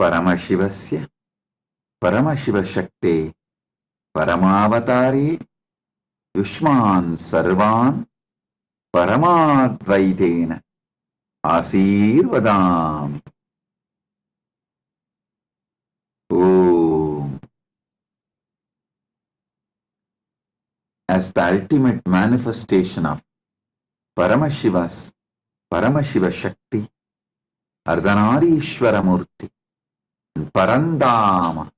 परमशिवस्य परमशिवशक्ते परमावतारे युष्मान् सर्वान् परमाद्वैतेन आशीर्वदामि. Om. As the ultimate manifestation of Paramashiva's Paramashiva Shakti, Ardhanarishwara Murti, and Parandama,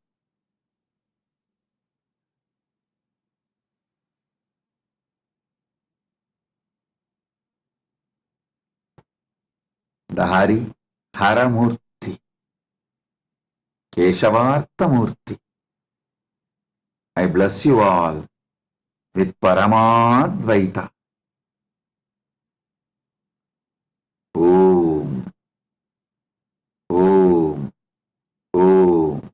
the Hari Haramurti, Keshavartha Murti, I bless you all with Paramadvaita. Om. Om. Om.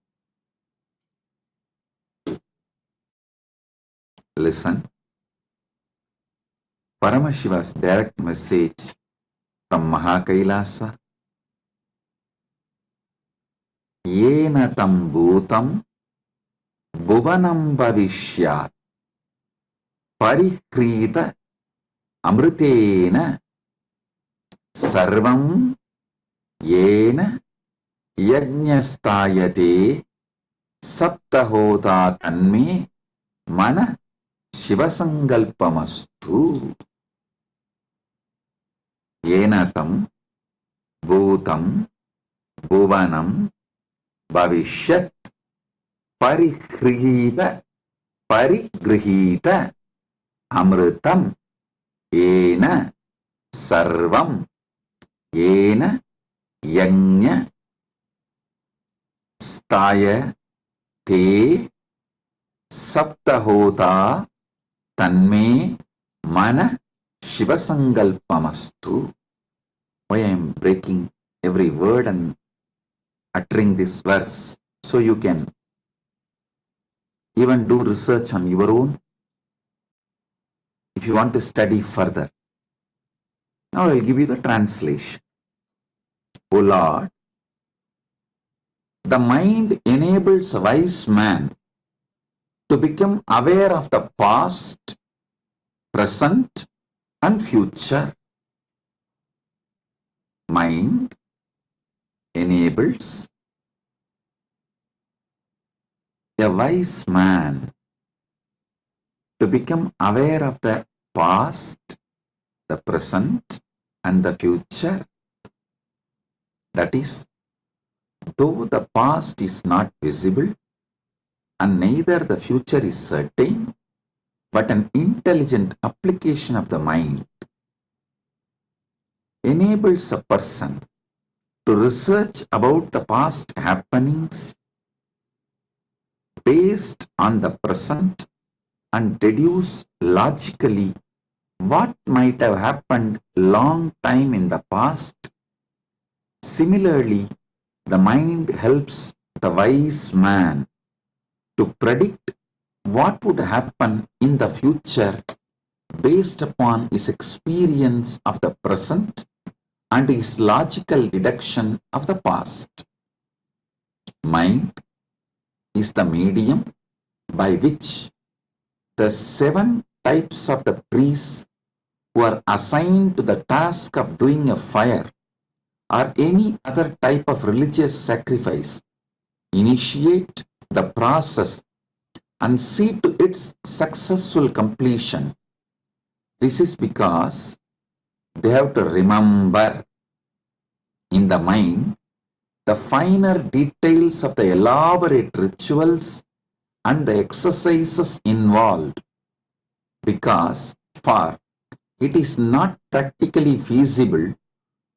Listen. Paramashiva's direct message from Mahakailasa. Yena tam bhutam bhuvanam bhavishyat parikrita amritena sarvam yena yajñastayate saptahota tanme mana shivasangalpamastu. Yena tam bhutam bhuvanam bhavishyat parigrihita amritam yena sarvam yena yajña staya te saptahota tanme mana shivasangalpamastu. Why I am breaking every word and uttering this verse, so you can even do research on your own if you want to study further. Now I will give you the translation. O Lord, the mind enables a wise man to become aware of the past, present, and future. Mind enables a wise man to become aware of the past, the present, and the future. That is, though the past is not visible and neither the future is certain, but an intelligent application of the mind enables a person to research about the past happenings based on the present and deduce logically what might have happened long time in the past. Similarly, the mind helps the wise man to predict what would happen in the future based upon his experience of the present and his logical deduction of the past. Mind is the medium by which the 7 types of the priests who are assigned to the task of doing a fire or any other type of religious sacrifice initiate the process and see to its successful completion. This is because they have to remember in the mind the finer details of the elaborate rituals and the exercises involved, because for it is not practically feasible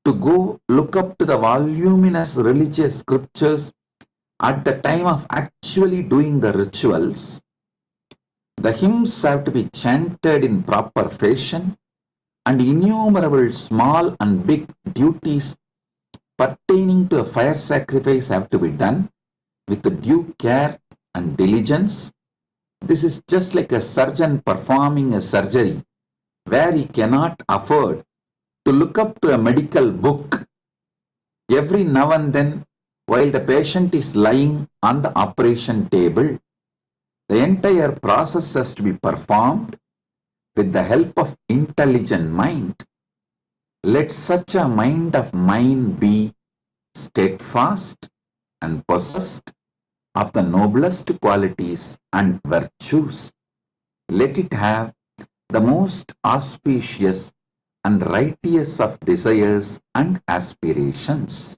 to go look up to the voluminous religious scriptures at the time of actually doing the rituals. The hymns have to be chanted in proper fashion, and innumerable small and big duties pertaining to a fire sacrifice have to be done with due care and diligence. This is just like a surgeon performing a surgery where he cannot afford to look up to a medical book every now and then while the patient is lying on the operation table, the entire process has to be performed with the help of intelligent mind. Let such a mind of mine be steadfast and possessed of the noblest qualities and virtues. Let it have the most auspicious and righteous of desires and aspirations.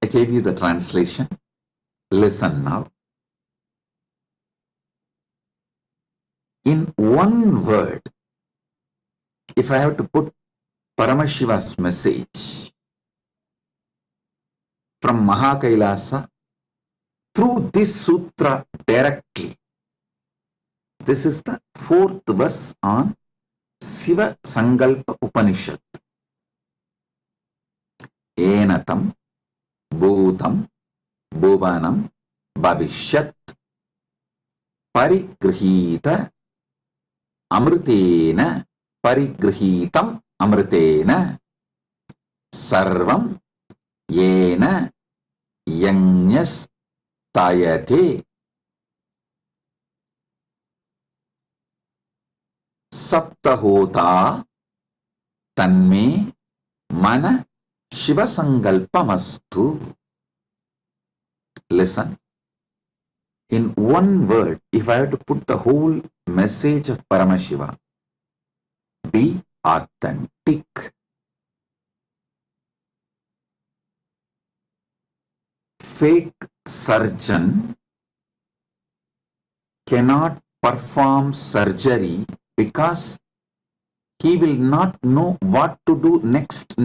I gave you the translation. Listen now. In one word, if I have to put Paramashiva's message from Mahakailasa through this sutra directly, this is the 4th verse on Siva Sankalpa Upanishad. Enatam Bhutam Bhuvanam Bhavishyat Parigrihita Amrutena Parigrihitam Amrutena Sarvam Yena Yanyas Tayate Saptahota Tanme Mana Shiva Sankalpamastu. Listen. In one word, if I have to put the whole message of Paramashiva, be authentic. Fake surgeon cannot perform surgery because he will not know what to do next.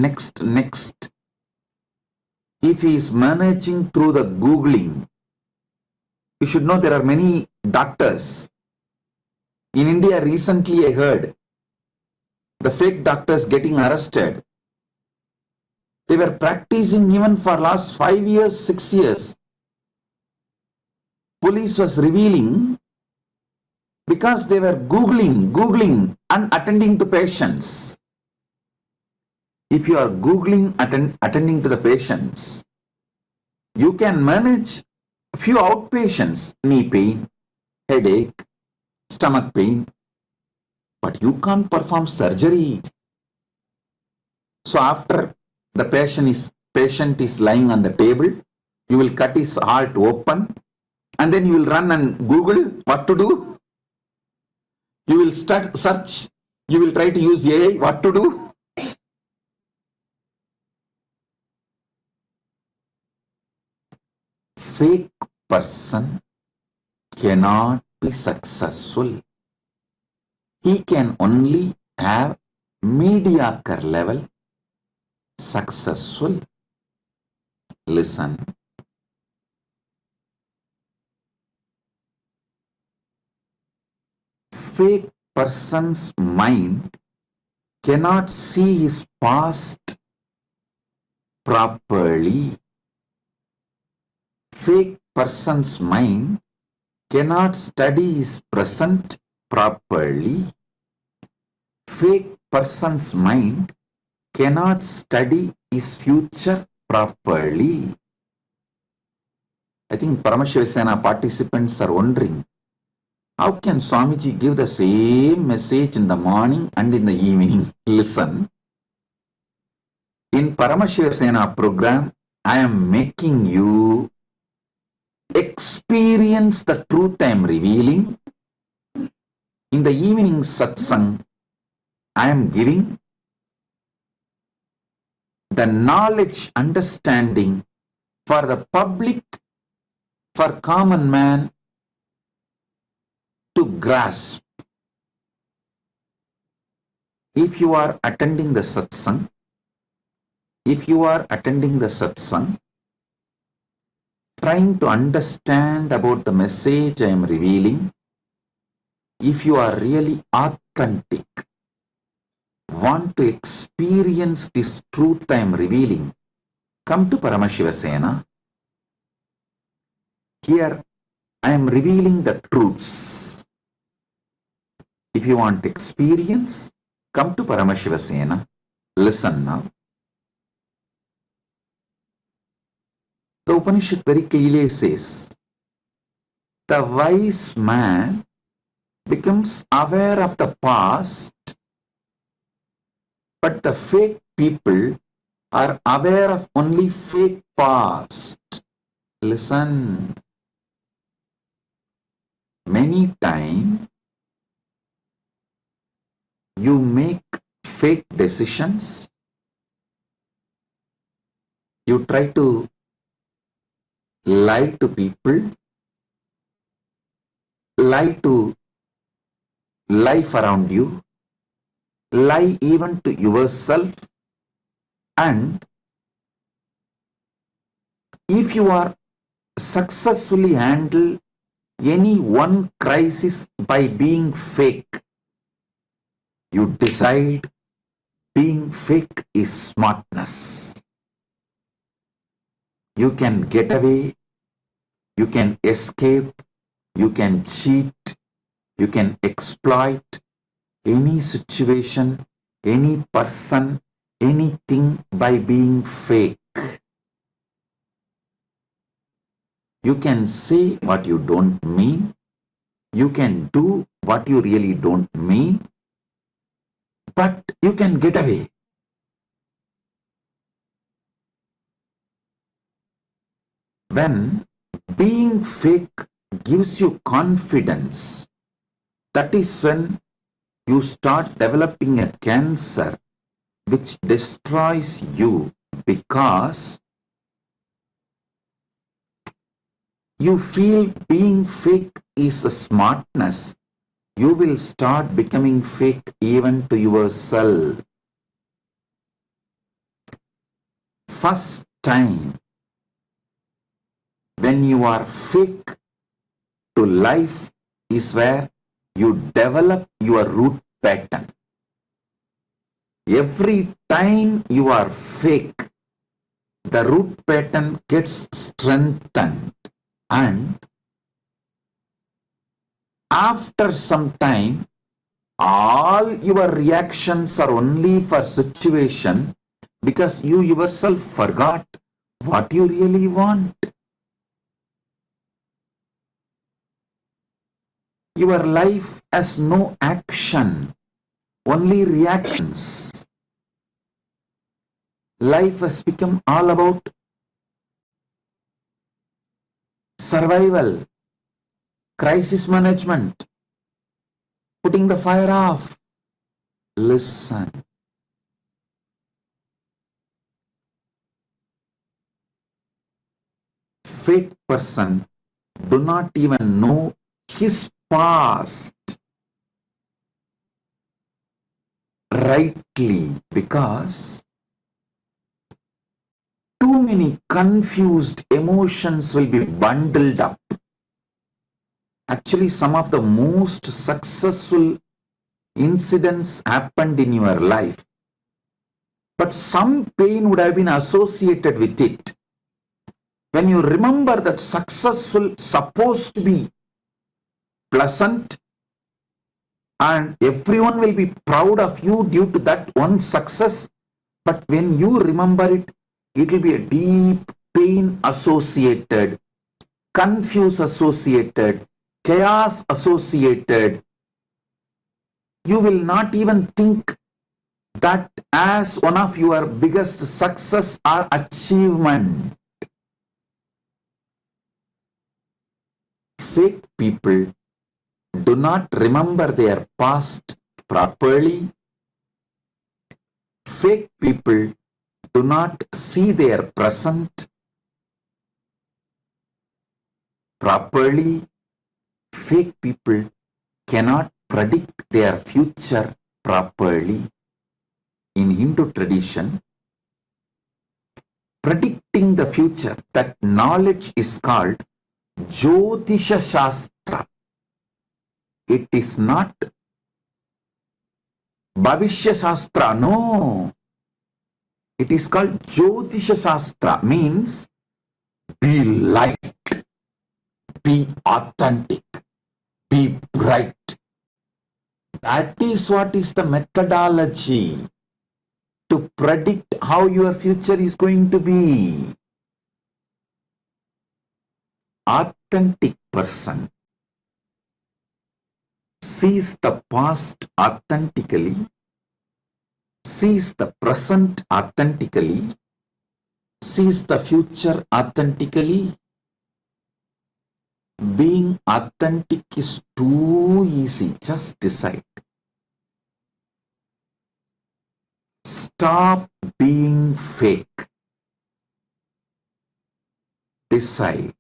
If he is managing through the Googling, you should know there are many doctors. In India, recently I heard the fake doctors getting arrested. They were practicing even for last 5 years, 6 years. Police was revealing because they were Googling and attending to patients. If you are Googling, attending to the patients, you can manage a few outpatients, knee pain, headache, stomach pain, but you can't perform surgery. So after the patient is lying on the table, you will cut his heart open and then you will run and Google what to do. You will start search, you will try to use AI, what to do. Fake person cannot be successful. He can only have mediocre level successful. Listen. Fake person's mind cannot see his past properly. Fake person's mind cannot study his present properly. Fake person's mind cannot study his future properly. I think Paramashivasena participants are wondering, how can Swamiji give the same message in the morning and in the evening? Listen. In Paramashivasena program, I am making you experience the truth I am revealing. In the evening satsang, I am giving the knowledge, understanding for the public, for common man to grasp. If you are attending the satsang, trying to understand about the message I am revealing, if you are really authentic, want to experience this truth I am revealing, come to Paramashivasena. Here I am revealing the truths. If you want experience, come to Paramashivasena. Listen now. the Upanishad very clearly says, the wise man becomes aware of the past, but the fake people are aware of only fake past. Listen, many times you make fake decisions, you try to lie to people, lie to life around you, lie even to yourself, and if you are successfully handle any one crisis by being fake, you decide being fake is smartness. You can get away, you can escape, you can cheat, you can exploit any situation, any person, anything by being fake. You can say what you don't mean, you can do what you really don't mean, but you can get away. When being fake gives you confidence, that is when you start developing a cancer which destroys you, because you feel being fake is a smartness. You will start becoming fake even to yourself. First time when you are fake to life is where you develop your root pattern. Every time you are fake, the root pattern gets strengthened, and after some time, all your reactions are only for situation because you yourself forgot what you really want. Your life has no action, only reactions. Life has become all about survival, crisis management, putting the fire off. Listen. Fake person do not even know his past rightly because too many confused emotions will be bundled up. Actually, some of the most successful incidents happened in your life, but some pain would have been associated with it. When you remember that successful supposed to be pleasant and everyone will be proud of you due to that one success, but when you remember it, it will be a deep pain associated, confuse associated, chaos associated. You will not even think that as one of your biggest success or achievement. Fake people do not remember their past properly. Fake people do not see their present properly. Fake people cannot predict their future properly. In Hindu tradition, predicting the future, that knowledge is called Jyotisha Shastra. It is not Bhavishya Shastra, no. It is called Jyotisha Shastra, means be light, be authentic, be bright. That is what is the methodology to predict how your future is going to be. authentic person sees the past authentically, sees the present authentically, sees the future authentically. Being authentic is too easy. Just decide. Stop being fake. Decide.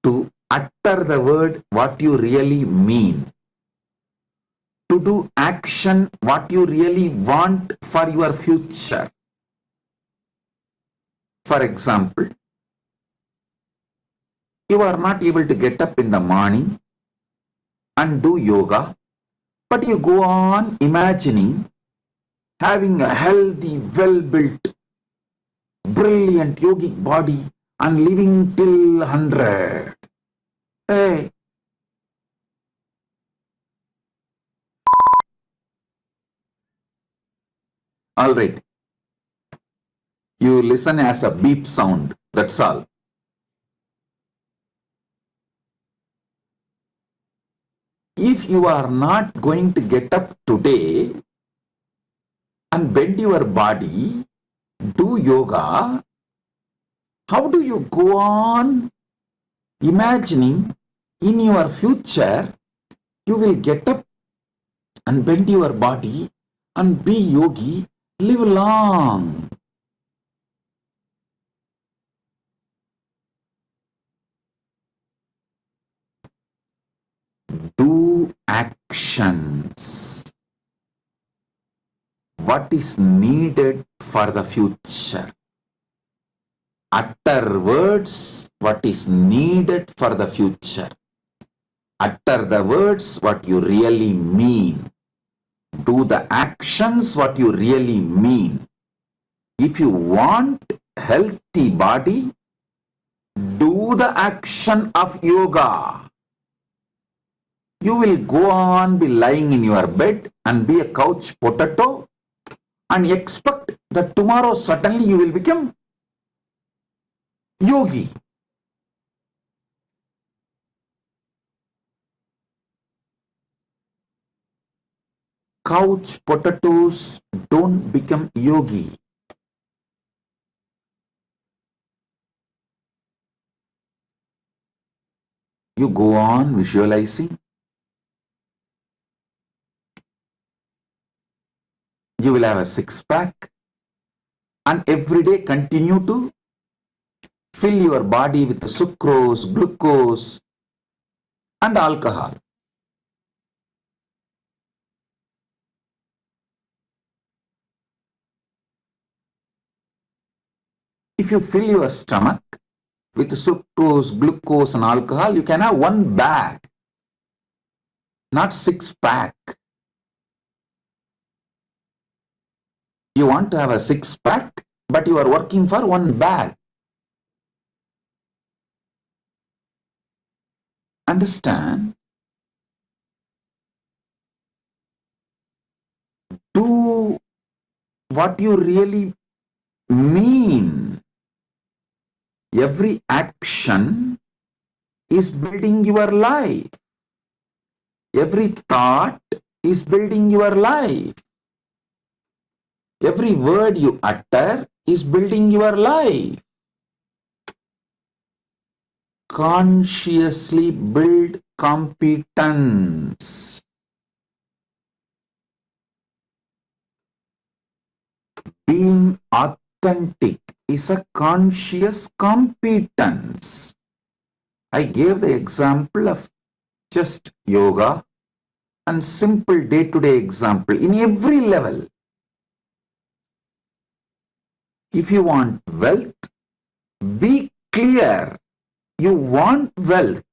To utter the word what you really mean. To do action what you really want for your future. For example, you are not able to get up in the morning and do yoga, but you go on imagining having a healthy, well-built, brilliant yogic body and living till 100. Hey, all right. You listen as a beep sound. That's all. If you are not going to get up today and bend your body, do yoga, how do you go on imagining in your future you will get up and bend your body and be yogi, live long? Do actions. What is needed for the future? Utter words what is needed for the future. Utter the words what you really mean. Do the actions what you really mean. If you want healthy body, do the action of yoga. You will go on be lying in your bed and be a couch potato and expect that tomorrow suddenly you will become yogi. Couch potatoes don't become yogi. You go on visualizing. You will have a six-pack and every day continue to fill your body with sucrose, glucose and alcohol. If you fill your stomach with sucrose, glucose and alcohol, you can have one bag, not six-pack. You want to have a six-pack, but you are working for one bag. Understand? Do what you really mean. Every action is building your life. Every thought is building your life. Every word you utter is building your life. Consciously build competence. Being authentic is a conscious competence. I gave the example of just yoga and simple day-to-day example in every level. If you want wealth, be clear. You want wealth.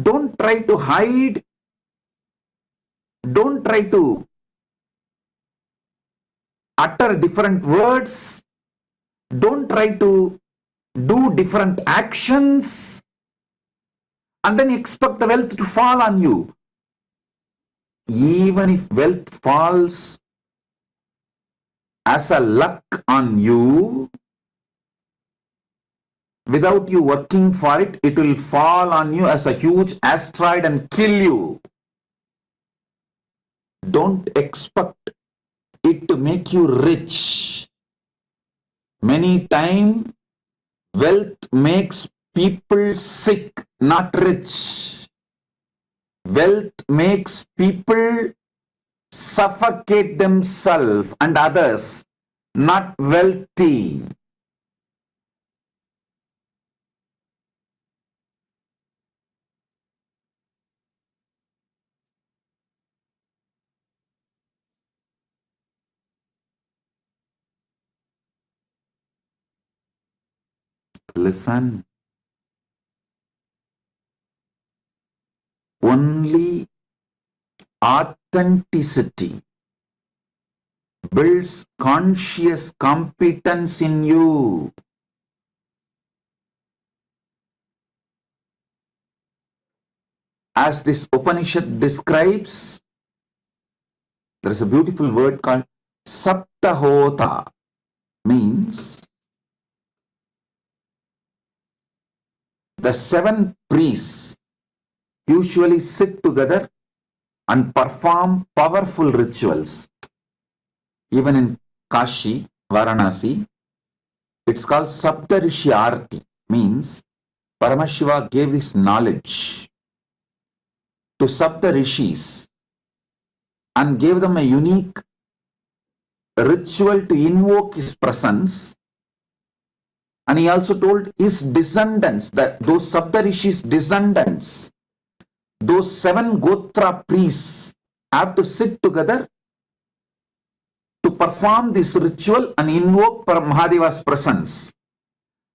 Don't try to hide. Don't try to utter different words. Don't try to do different actions and then expect the wealth to fall on you. Even if wealth falls, as a luck on you. Without you working for it, it will fall on you as a huge asteroid and kill you. Don't expect it to make you rich. Many times, wealth makes people sick, not rich. Wealth makes people suffocate themselves and others, not wealthy. Listen. Only authenticity builds conscious competence in you. As this Upanishad describes, there is a beautiful word called Saptahota, means the 7 priests usually sit together and perform powerful rituals. Even in Kashi, Varanasi, it's called Saptarishi Arti, means Paramashiva gave this knowledge to Sapta Rishis and gave them a unique ritual to invoke his presence. And he also told his descendants, that those Sapta Rishis' descendants, those 7 Gotra priests have to sit together to perform this ritual and invoke Mahadeva's presence.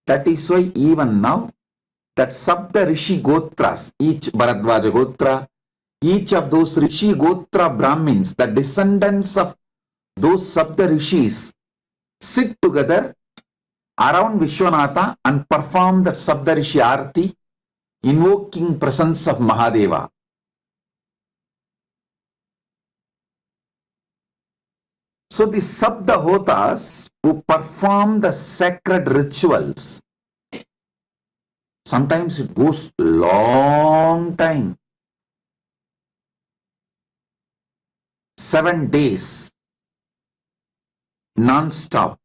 That is why even now, that Sapta Rishi Gotras, each Bharadwaja Gotra, each of those Rishi Gotra Brahmins, the descendants of those Sapta Rishis, sit together around Vishwanatha and perform that Sapta Rishi Arti, invoking presence of Mahadeva. So the Saptahotas who perform the sacred rituals, sometimes it goes long time, 7 days, non-stop.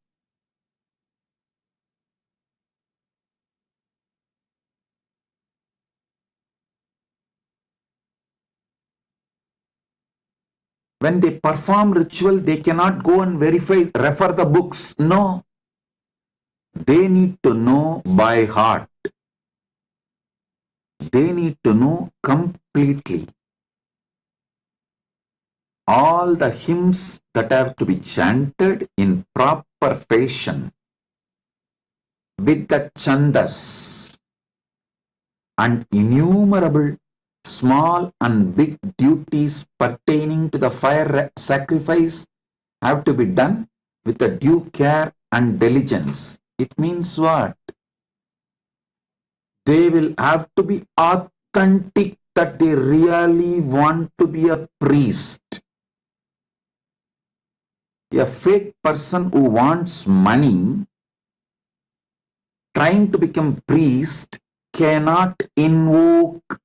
When they perform ritual, they cannot go and refer the books. No. They need to know by heart. They need to know completely. All the hymns that have to be chanted in proper fashion, with the chandas, and innumerable small and big duties pertaining to the fire sacrifice have to be done with a due care and diligence. It means what? They will have to be authentic, that they really want to be a priest. A fake person who wants money, trying to become priest, cannot invoke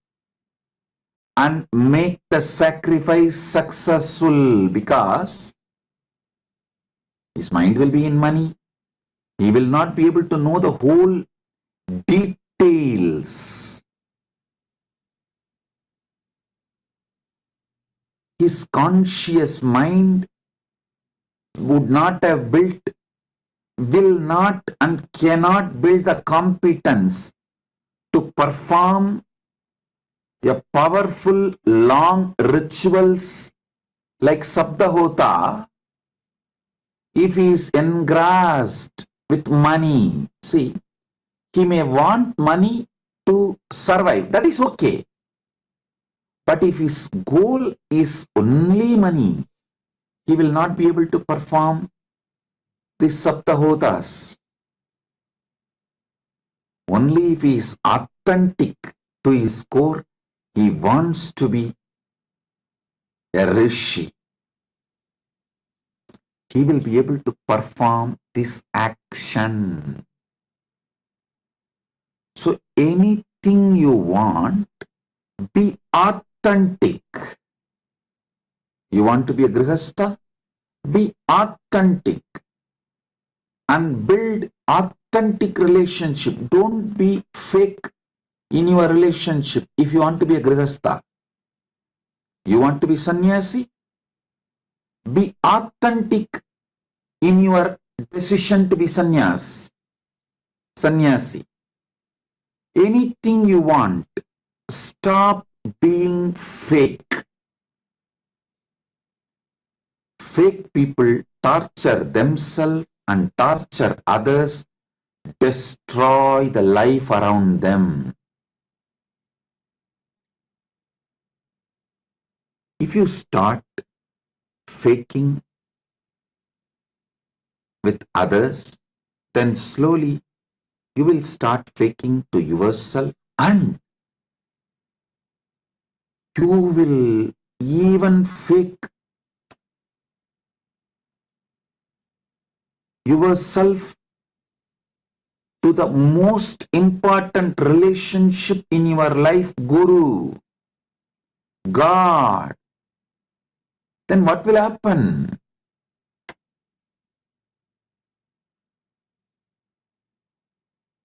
and make the sacrifice successful, because his mind will be in money. He will not be able to know the whole details. His conscious mind would not have built, will not and cannot build the competence to perform a powerful long rituals like Saptahota if he is engrossed with money. See, he may want money to survive. That is okay. But if his goal is only money, he will not be able to perform these Saptahotas. Only if he is authentic to his core, he wants to be a rishi. he will be able to perform this action. So anything you want, be authentic. You want to be a grihastha? Be authentic and build authentic relationship. Don't be fake in your relationship. If you want to be a grihastha, you want to be sannyasi, be authentic in your decision to be sannyasi. Anything you want, stop being fake. Fake people torture themselves and torture others, destroy the life around them. If you start faking with others, then slowly you will start faking to yourself, and you will even fake yourself to the most important relationship in your life, Guru, God. Then what will happen?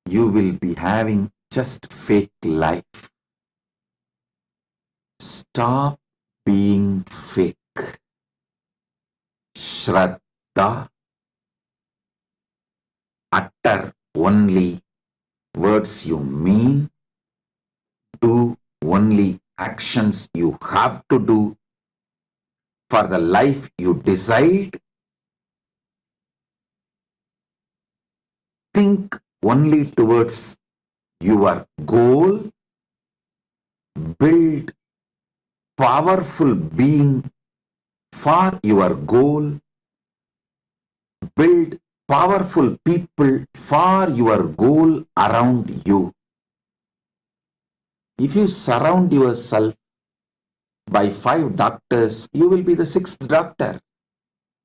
You will be having just fake life. Stop being fake. Shraddha, utter only words you mean, do only actions you have to do for the life you decide, think only towards your goal, build powerful being for your goal, build powerful people for your goal around you. If you surround yourself by 5 doctors, you will be the 6th doctor.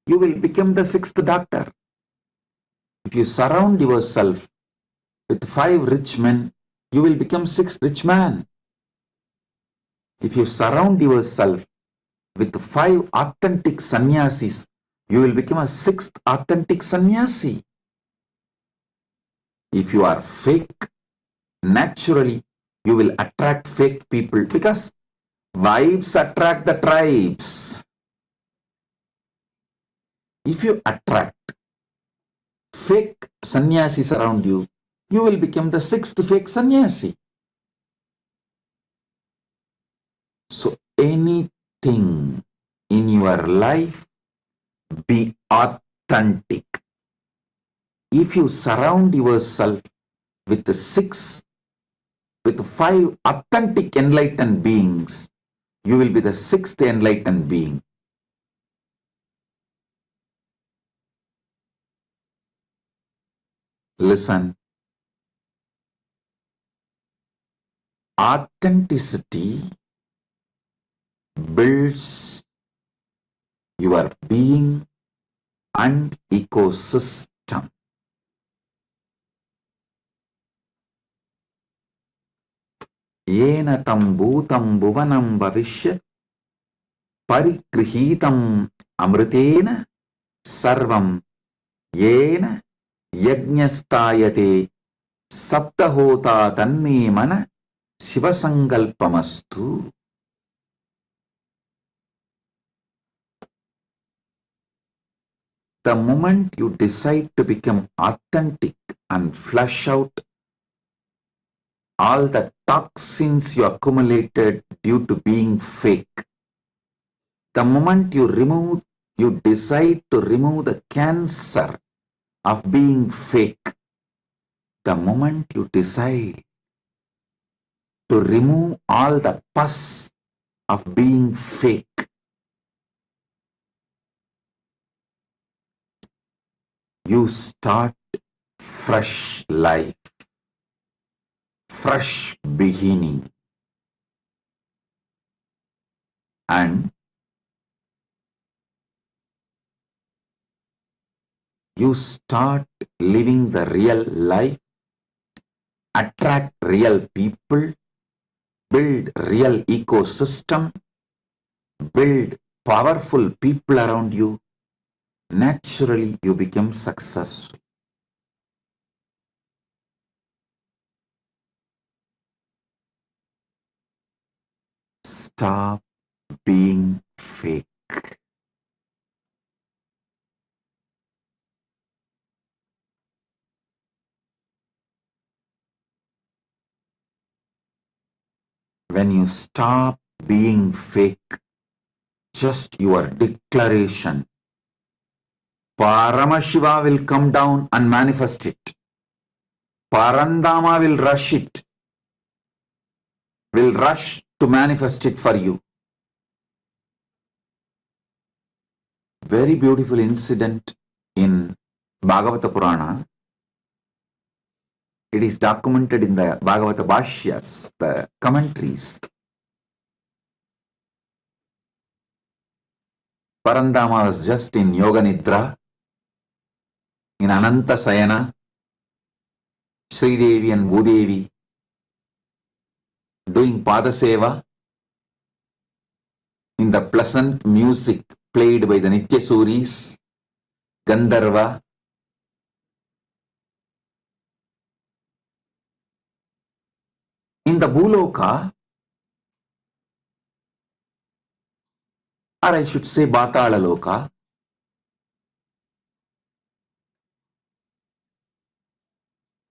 You will become the 6th doctor. If you surround yourself with 5 rich men, you will become 6th rich man. If you surround yourself with 5 authentic sannyasis, you will become a 6th authentic sannyasi. If you are fake, naturally you will attract fake people, because vibes attract the tribes. If you attract fake sannyasis around you, you will become the 6th fake sannyasi. So anything in your life, be authentic. If you surround yourself with 5 authentic enlightened beings, you will be the 6th enlightened being. Listen. Authenticity builds your being and ecosystem. Yena tam bhutam bhuvanam bhavishyat parigrihitam amritena sarvam yena yajnastayate saptahota tanme mana shivasangalpamastu. The moment you decide to become authentic and flush out all the toxins you accumulated due to being fake, the moment you decide to remove the cancer of being fake, the moment you decide to remove all the pus of being fake, you start fresh life, fresh beginning. And you start living the real life, attract real people, build real ecosystem, build powerful people around you, naturally you become successful. Stop being fake. When you stop being fake, just your declaration, Paramashiva will come down and manifest it. Parandama will rush it, will rush to manifest it for you. Very beautiful incident in Bhagavata Purana. It is documented in the Bhagavata Bhashyas, the commentaries. Parandama was just in Yoga Nidra, in Ananta Sayana, Sridevi and Bhudevi doing Padaseva in the pleasant music played by the Nityasuris, Gandharva. In the Bhuloka, or I should say Batala Loka,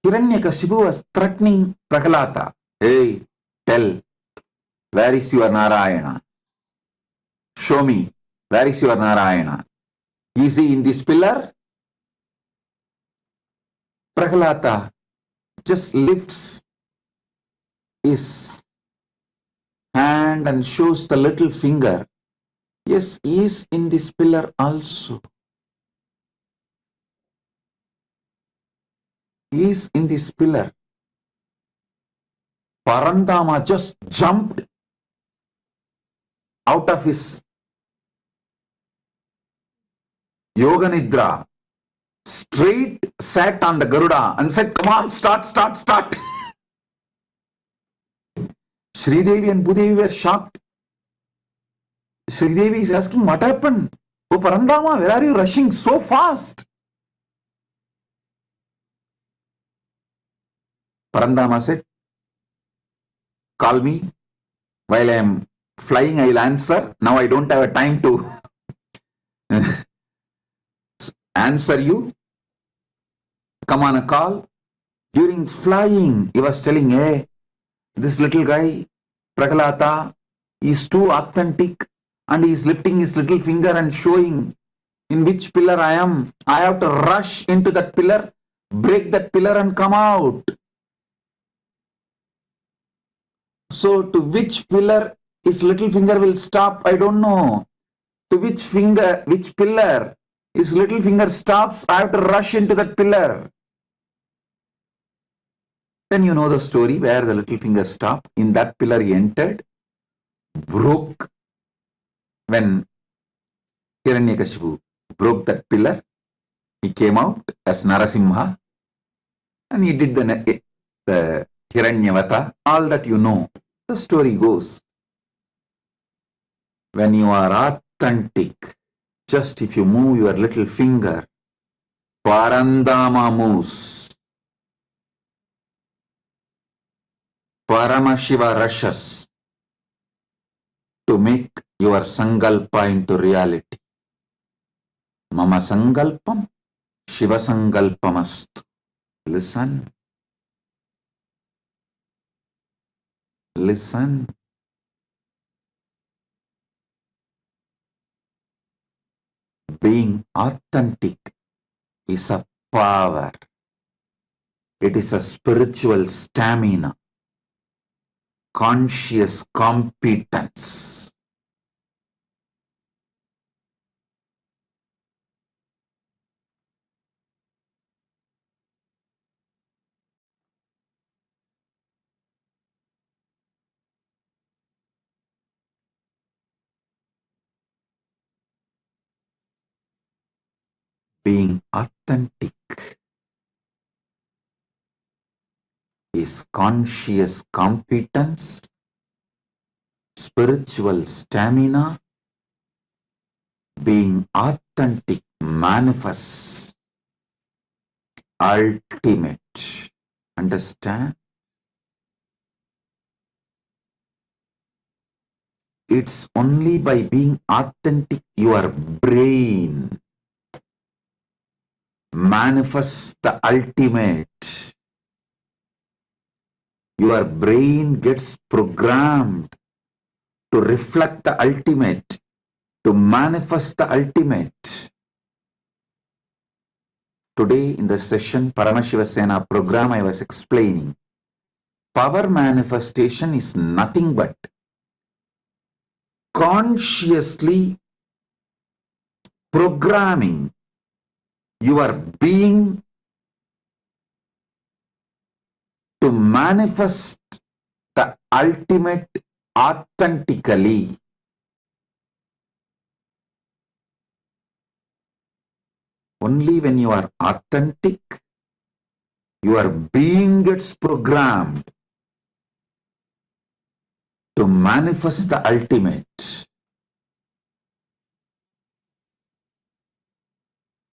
Hiranyakashipu was threatening Prahalata. Hey, tell, where is your Narayana? Show me, where is your Narayana? Is he in this pillar? Prahalata just lifts his hand and shows the little finger. Yes, he is in this pillar also. He is in this pillar. Parandama just jumped out of his Yoga Nidra, straight sat on the Garuda and said, come on, start. Sridevi and Bhudevi were shocked. Sridevi is asking, what happened? Oh Parandama, where are you rushing so fast? Parandama said, call me. While I am flying, I will answer. Now I don't have a time to answer you. Come on a call. During flying, he was telling, hey, this little guy, Prahalata, is too authentic and he is lifting his little finger and showing in which pillar I am. I have to rush into that pillar, break that pillar and come out. So to which pillar his little finger will stop, I don't know. To which pillar his little finger stops, I have to rush into that pillar. Then you know the story where the little finger stopped. In that pillar he entered, broke. When Hiranyakashipu broke that pillar, he came out as Narasimha and he did the Hiranyavata. All that you know. The story goes. When you are authentic, just if you move your little finger, Parandama moves. Paramashiva rushes to make your Sankalpa into reality. Mama Sankalpam, Shiva Sankalpamastu. Listen. Listen. Being authentic is a power. It is a spiritual stamina, conscious competence. Being authentic is conscious competence, spiritual stamina. Being authentic manifests ultimate. Understand? It's only by being authentic your brain manifests the ultimate. Your brain gets programmed to reflect the ultimate, to manifest the ultimate. Today in the session Paramashiva Sena program I was explaining, power manifestation is nothing but consciously programming your being to manifest the ultimate authentically. Only when you are authentic, your being gets programmed to manifest the ultimate.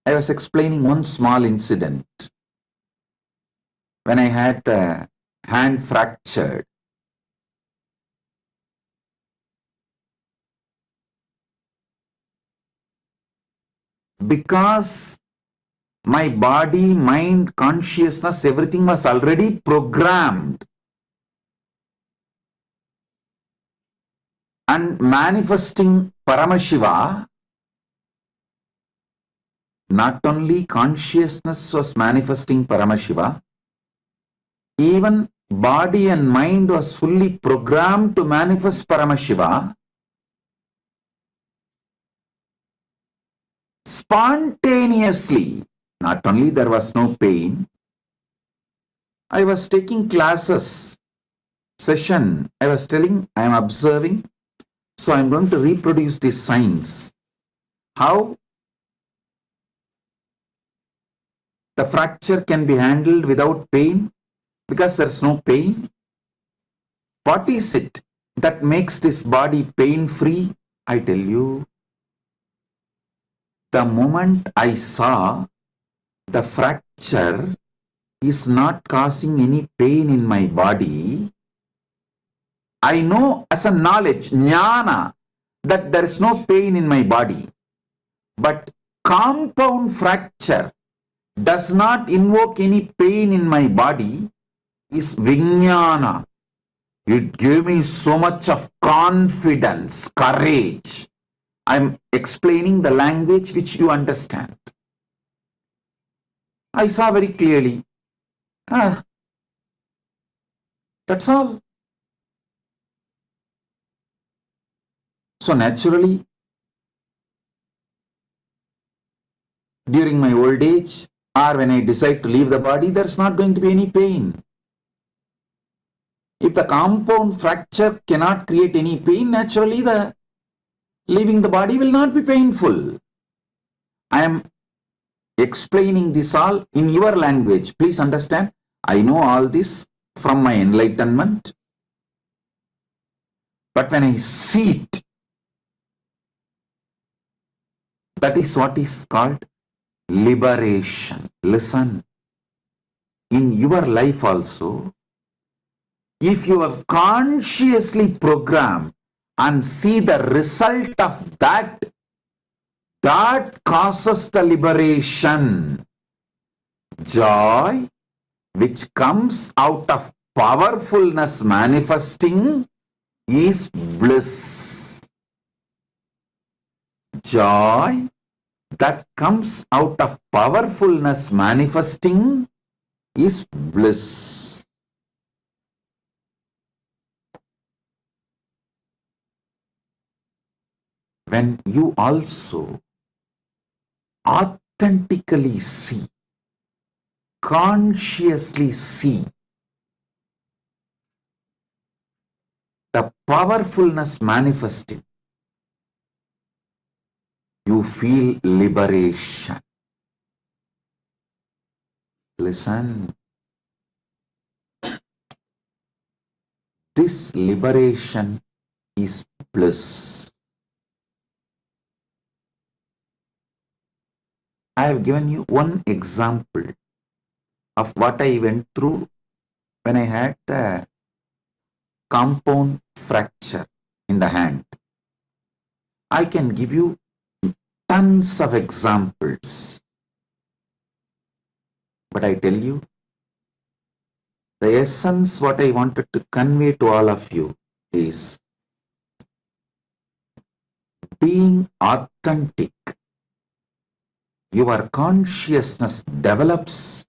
I was explaining one small incident. When I had the hand fractured, because my body, mind, consciousness, everything was already programmed and manifesting Paramashiva. Not only consciousness was manifesting Paramashiva, even body and mind was fully programmed to manifest Paramashiva. Spontaneously, not only there was no pain, I was taking classes, session, I was telling, I am observing, so I am going to reproduce this science. How the fracture can be handled without pain, because there is no pain. What is it that makes this body pain-free? I tell you, the moment I saw the fracture is not causing any pain in my body, I know as a knowledge, jnana, that there is no pain in my body. But compound fracture does not invoke any pain in my body is vijnana. It gave me so much of confidence, courage. I'm explaining the language which you understand. I saw very clearly. That's all. So naturally, during my old age or when I decide to leave the body, there's not going to be any pain. If the compound fracture cannot create any pain, naturally the leaving the body will not be painful. I am explaining this all in your language. Please understand, I know all this from my enlightenment. But when I see it, that is what is called liberation. Listen, in your life also, if you have consciously programmed and see the result of that, that causes the liberation. Joy, which comes out of powerfulness manifesting, is bliss. Joy that comes out of powerfulness manifesting is bliss. When you also authentically see, consciously see the powerfulness manifesting, you feel liberation. Listen. This liberation is bliss. I have given you one example of what I went through when I had the compound fracture in the hand. I can give you tons of examples. But I tell you, the essence what I wanted to convey to all of you is being authentic. Your consciousness develops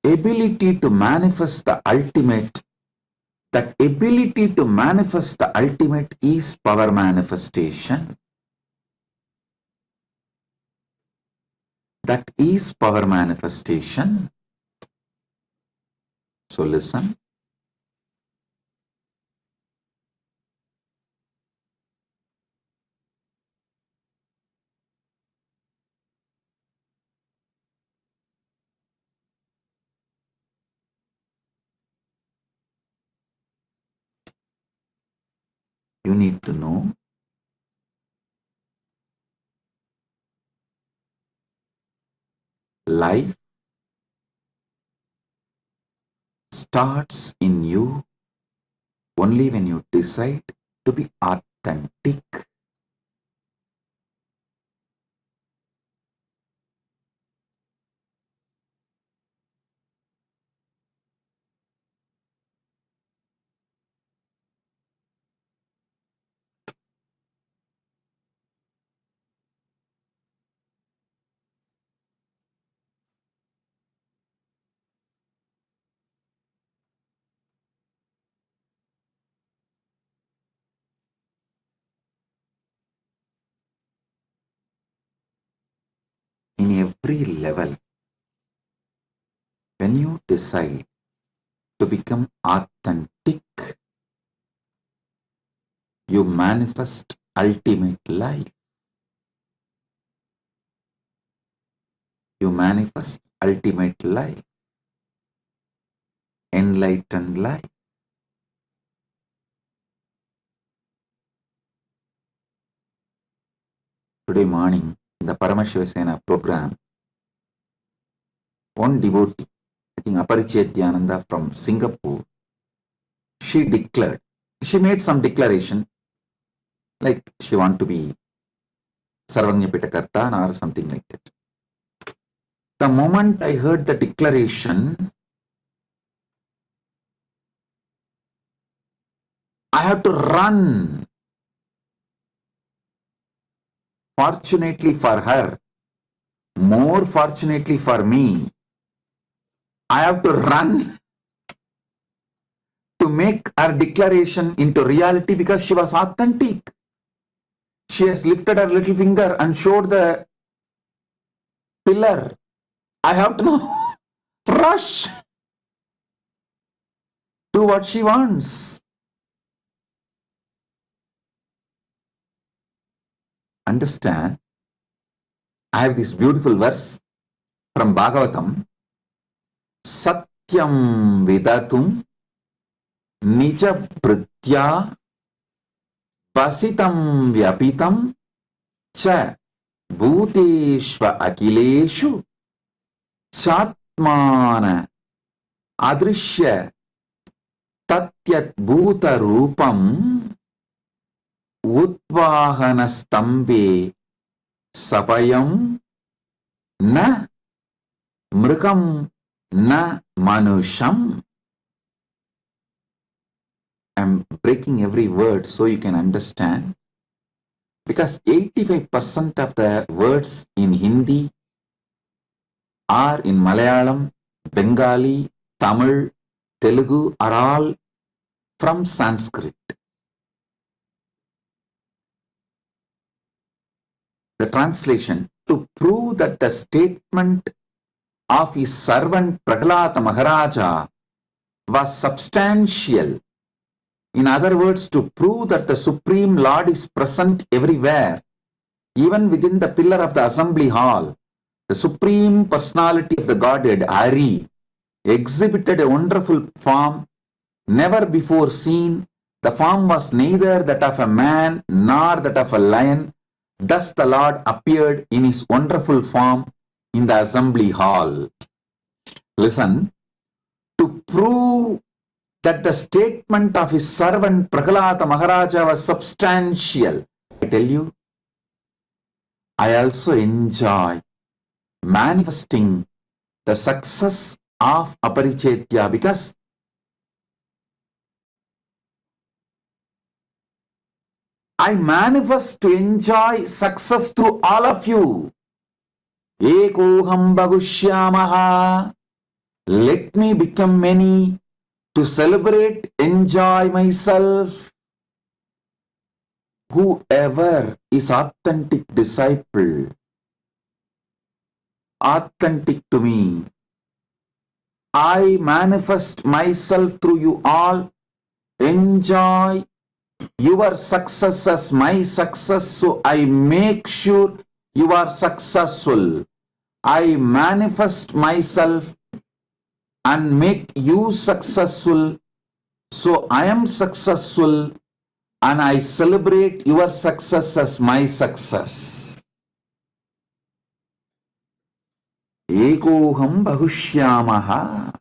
ability to manifest the ultimate. That ability to manifest the ultimate is power manifestation. That is power manifestation. So listen. You need to know life starts in you only when you decide to be authentic. In every level, when you decide to become authentic, you manifest ultimate life. You manifest ultimate life, enlightened life. Today morning, in the Paramashivasena program, one devotee, I think Aparichetyananda from Singapore, she declared, she made some declaration like she want to be Sarvanyapitakarta or something like that. The moment I heard the declaration, I have to run. Fortunately for her, more fortunately for me, I have to run to make her declaration into reality because she was authentic. She has lifted her little finger and showed the pillar. I have to now rush to what she wants. Understand? I have this beautiful verse from Bhagavatam. Satyam vidatum nija pritya pasitam vyapitam cha bhuteshva akileshu chatmana adrishya tatyat bhuta rupam utvahana stambe sapayam na mrikam na manusham. I'm breaking every word so you can understand, because 85% of the words in Hindi are in Malayalam, Bengali, Tamil, Telugu are all from Sanskrit. The translation, to prove that the statement of his servant Prahlada Maharaja was substantial. In other words, to prove that the Supreme Lord is present everywhere, even within the pillar of the assembly hall, the Supreme Personality of the Godhead, Hari, exhibited a wonderful form never before seen. The form was neither that of a man nor that of a lion. Thus the Lord appeared in his wonderful form in the assembly hall. Listen, to prove that the statement of his servant Prahalata Maharaja was substantial, I tell you, I also enjoy manifesting the success of Aparichetya because I manifest to enjoy success through all of you. Ekoham Bagushyamaha. Let me become many to celebrate, enjoy myself. Whoever is authentic disciple, authentic to me, I manifest myself through you all, enjoy your success as my success, so I make sure you are successful. I manifest myself and make you successful, so I am successful and I celebrate your success as my success. Ekoham Bahushyamaha.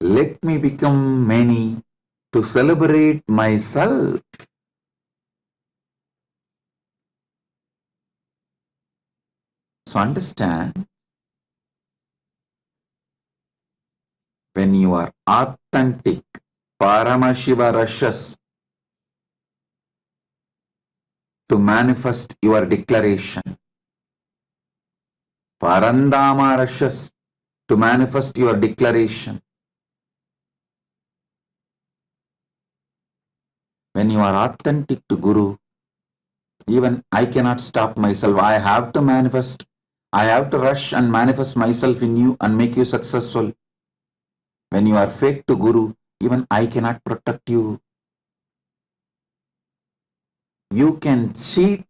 Let me become many to celebrate myself. So understand, when you are authentic, Paramashiva rushes to manifest your declaration. Parandama rushes to manifest your declaration. When you are authentic to Guru, even I cannot stop myself. I have to manifest. I have to rush and manifest myself in you and make you successful. When you are fake to Guru, even I cannot protect you. You can cheat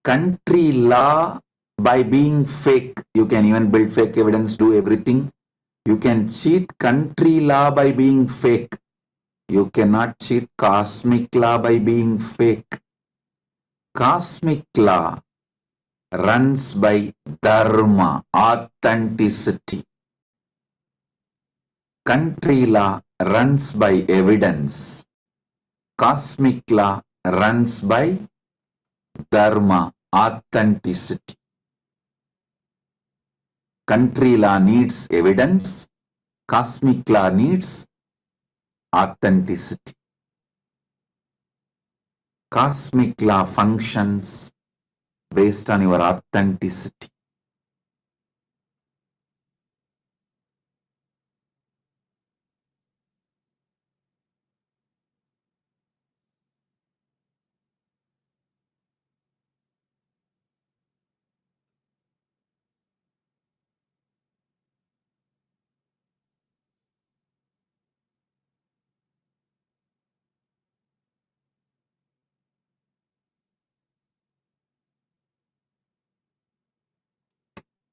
country law by being fake. You can even build fake evidence, do everything. You can cheat country law by being fake. You cannot cheat cosmic law by being fake. Cosmic law runs by dharma, authenticity. Country law runs by evidence. Cosmic law runs by dharma, authenticity. Country law needs evidence. Cosmic law needs authenticity. Cosmic law functions based on your authenticity.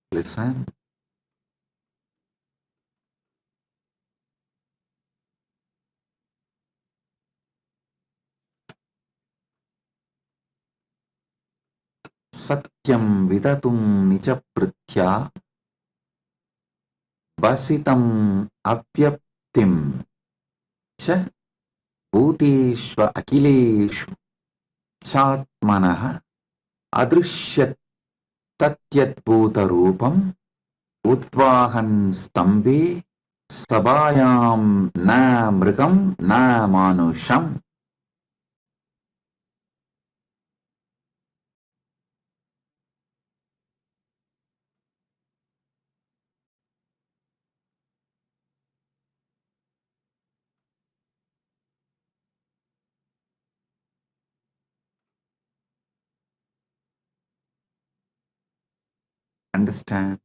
Listen. Satyam vidatum nichapritya basitam avyaptim cha bhuteshva akileshu chatmanaha adrishyat tatyat bhuta rupam udvahan stambe sabhayam na mrigam na manusham. Understand?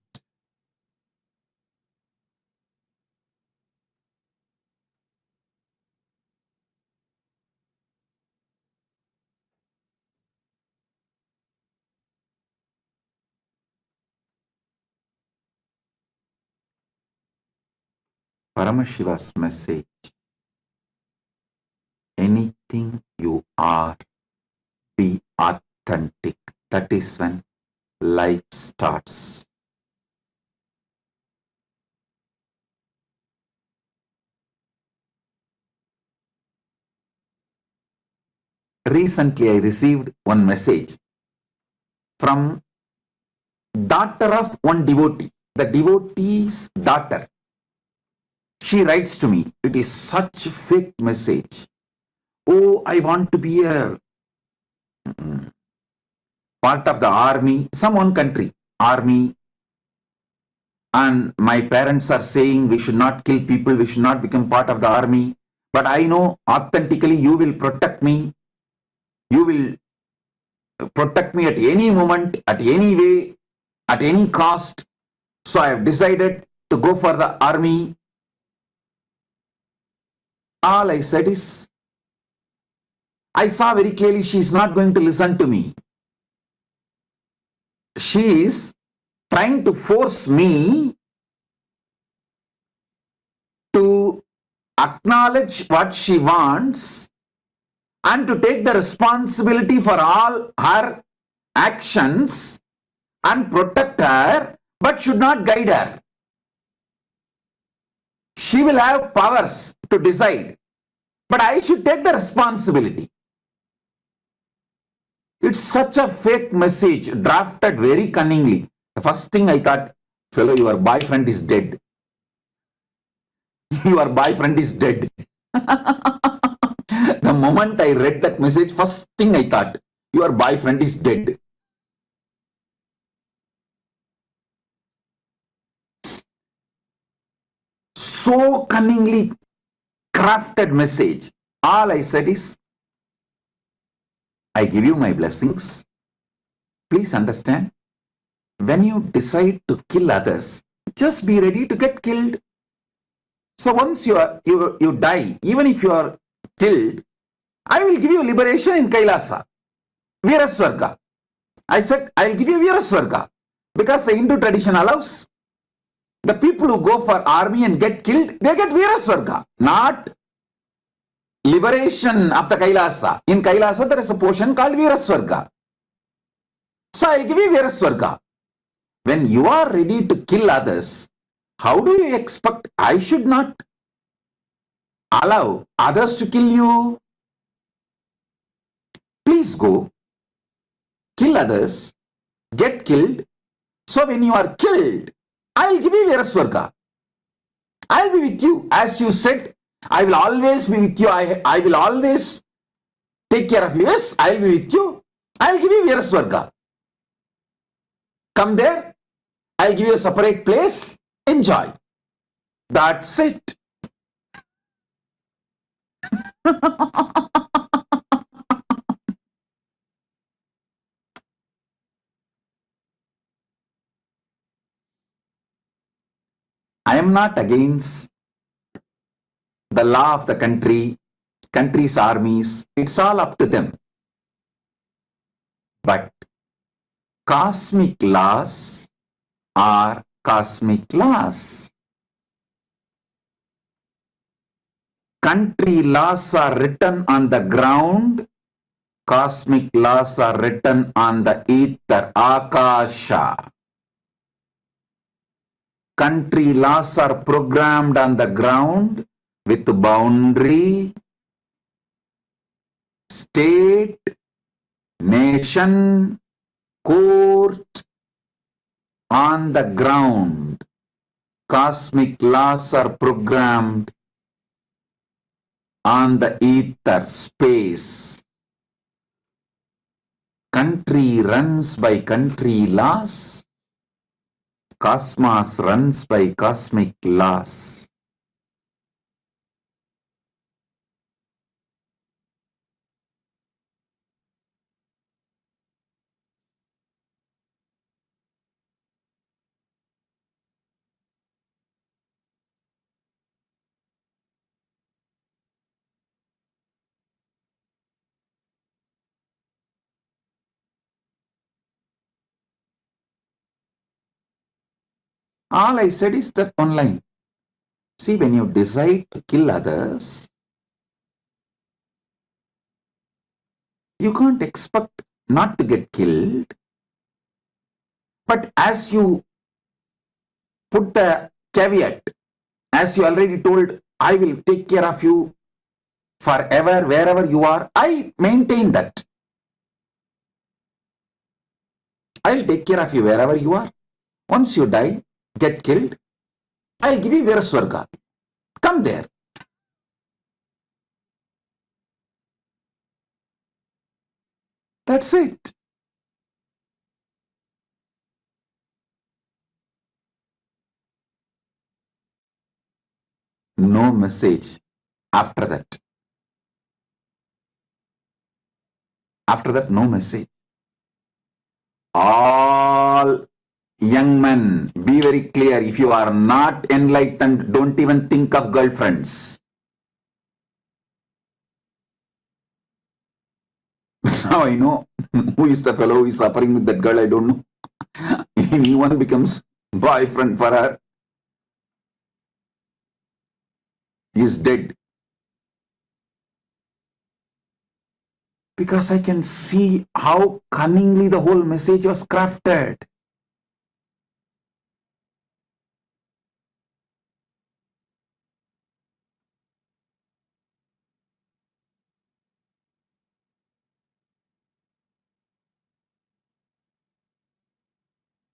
Paramashiva's message. Anything you are, be authentic. That is when life starts. Recently, I received one message from daughter of one devotee, the devotee's daughter. She writes to me, it is such a fake message. Oh, I want to be a part of the army, some one country, army. And my parents are saying we should not kill people, we should not become part of the army. But I know authentically you will protect me. You will protect me at any moment, at any way, at any cost. So I have decided to go for the army. All I said is, I saw very clearly she is not going to listen to me. She is trying to force me to acknowledge what she wants and to take the responsibility for all her actions and protect her, but should not guide her. She will have powers to decide, but I should take the responsibility. It's such a fake message, drafted very cunningly. The first thing I thought, fellow, your boyfriend is dead. Your boyfriend is dead. The moment I read that message, first thing I thought, your boyfriend is dead. So cunningly crafted message. All I said is, I give you my blessings. Please understand, when you decide to kill others, just be ready to get killed. So once you die, even if you are killed, I will give you liberation in Kailasa, Viraswarga. I said, I'll give you Viraswarga because the Hindu tradition allows. The people who go for army and get killed, they get Viraswarga, not liberation of the Kailasa. In Kailasa, there is a portion called Viraswarga. So I'll give you Viraswarga. When you are ready to kill others, how do you expect I should not allow others to kill you? Please go, kill others, get killed. So when you are killed, I'll give you Viraswarga. I'll be with you. As you said, I will always be with you. I will always take care of you. Yes, I'll be with you. I'll give you Viraswarga. Come there. I'll give you a separate place. Enjoy. That's it. I am not against the law of the country, country's armies. It's all up to them. But cosmic laws are cosmic laws. Country laws are written on the ground. Cosmic laws are written on the ether, Akasha. Country laws are programmed on the ground with boundary, state, nation, court. On the ground, cosmic laws are programmed on the ether, space. Country runs by country laws. Cosmos runs by cosmic laws. All I said is that one line. See, when you decide to kill others, you can't expect not to get killed. But as you put the caveat, as you already told, I will take care of you forever, wherever you are, I maintain that. I'll take care of you wherever you are. Once you die, get killed, I'll give you Viraswarga. Come there. That's it. No message after that. After that, no message. All young men, be very clear. If you are not enlightened, don't even think of girlfriends. Now I know who is the fellow who is suffering with that girl. I don't know. Anyone becomes boyfriend for her, he is dead. Because I can see how cunningly the whole message was crafted.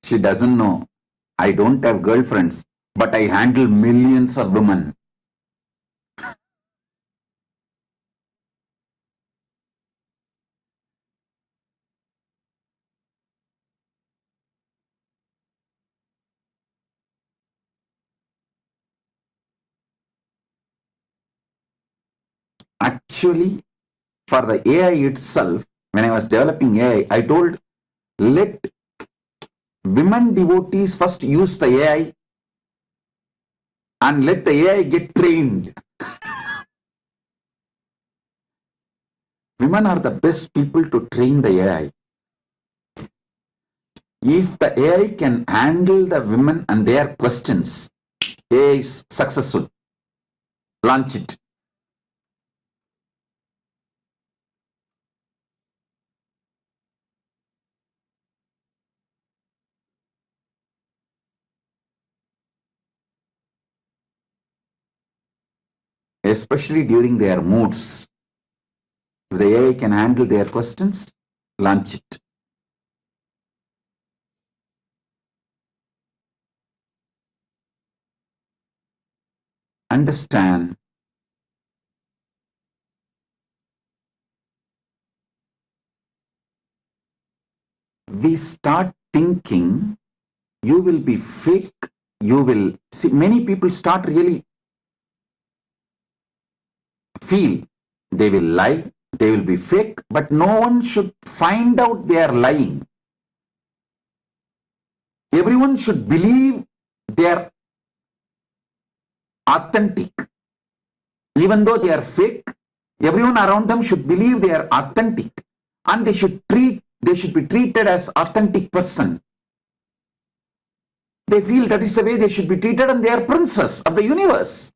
She doesn't know. I don't have girlfriends, but I handle millions of women. Actually, for the AI itself, when I was developing AI, I told, let women devotees first use the AI and let the AI get trained. Women are the best people to train the AI. If the AI can handle the women and their questions, AI is successful. Launch it. Especially during their moods. If the AI can handle their questions, launch it. Understand, we start thinking you will be fake, you will see, many people start really feel they will lie, they will be fake, but no one should find out they are lying. Everyone should believe they are authentic. Even though they are fake, everyone around them should believe they are authentic, and they should be treated as authentic person. They feel that is the way they should be treated, and they are princess of the universe.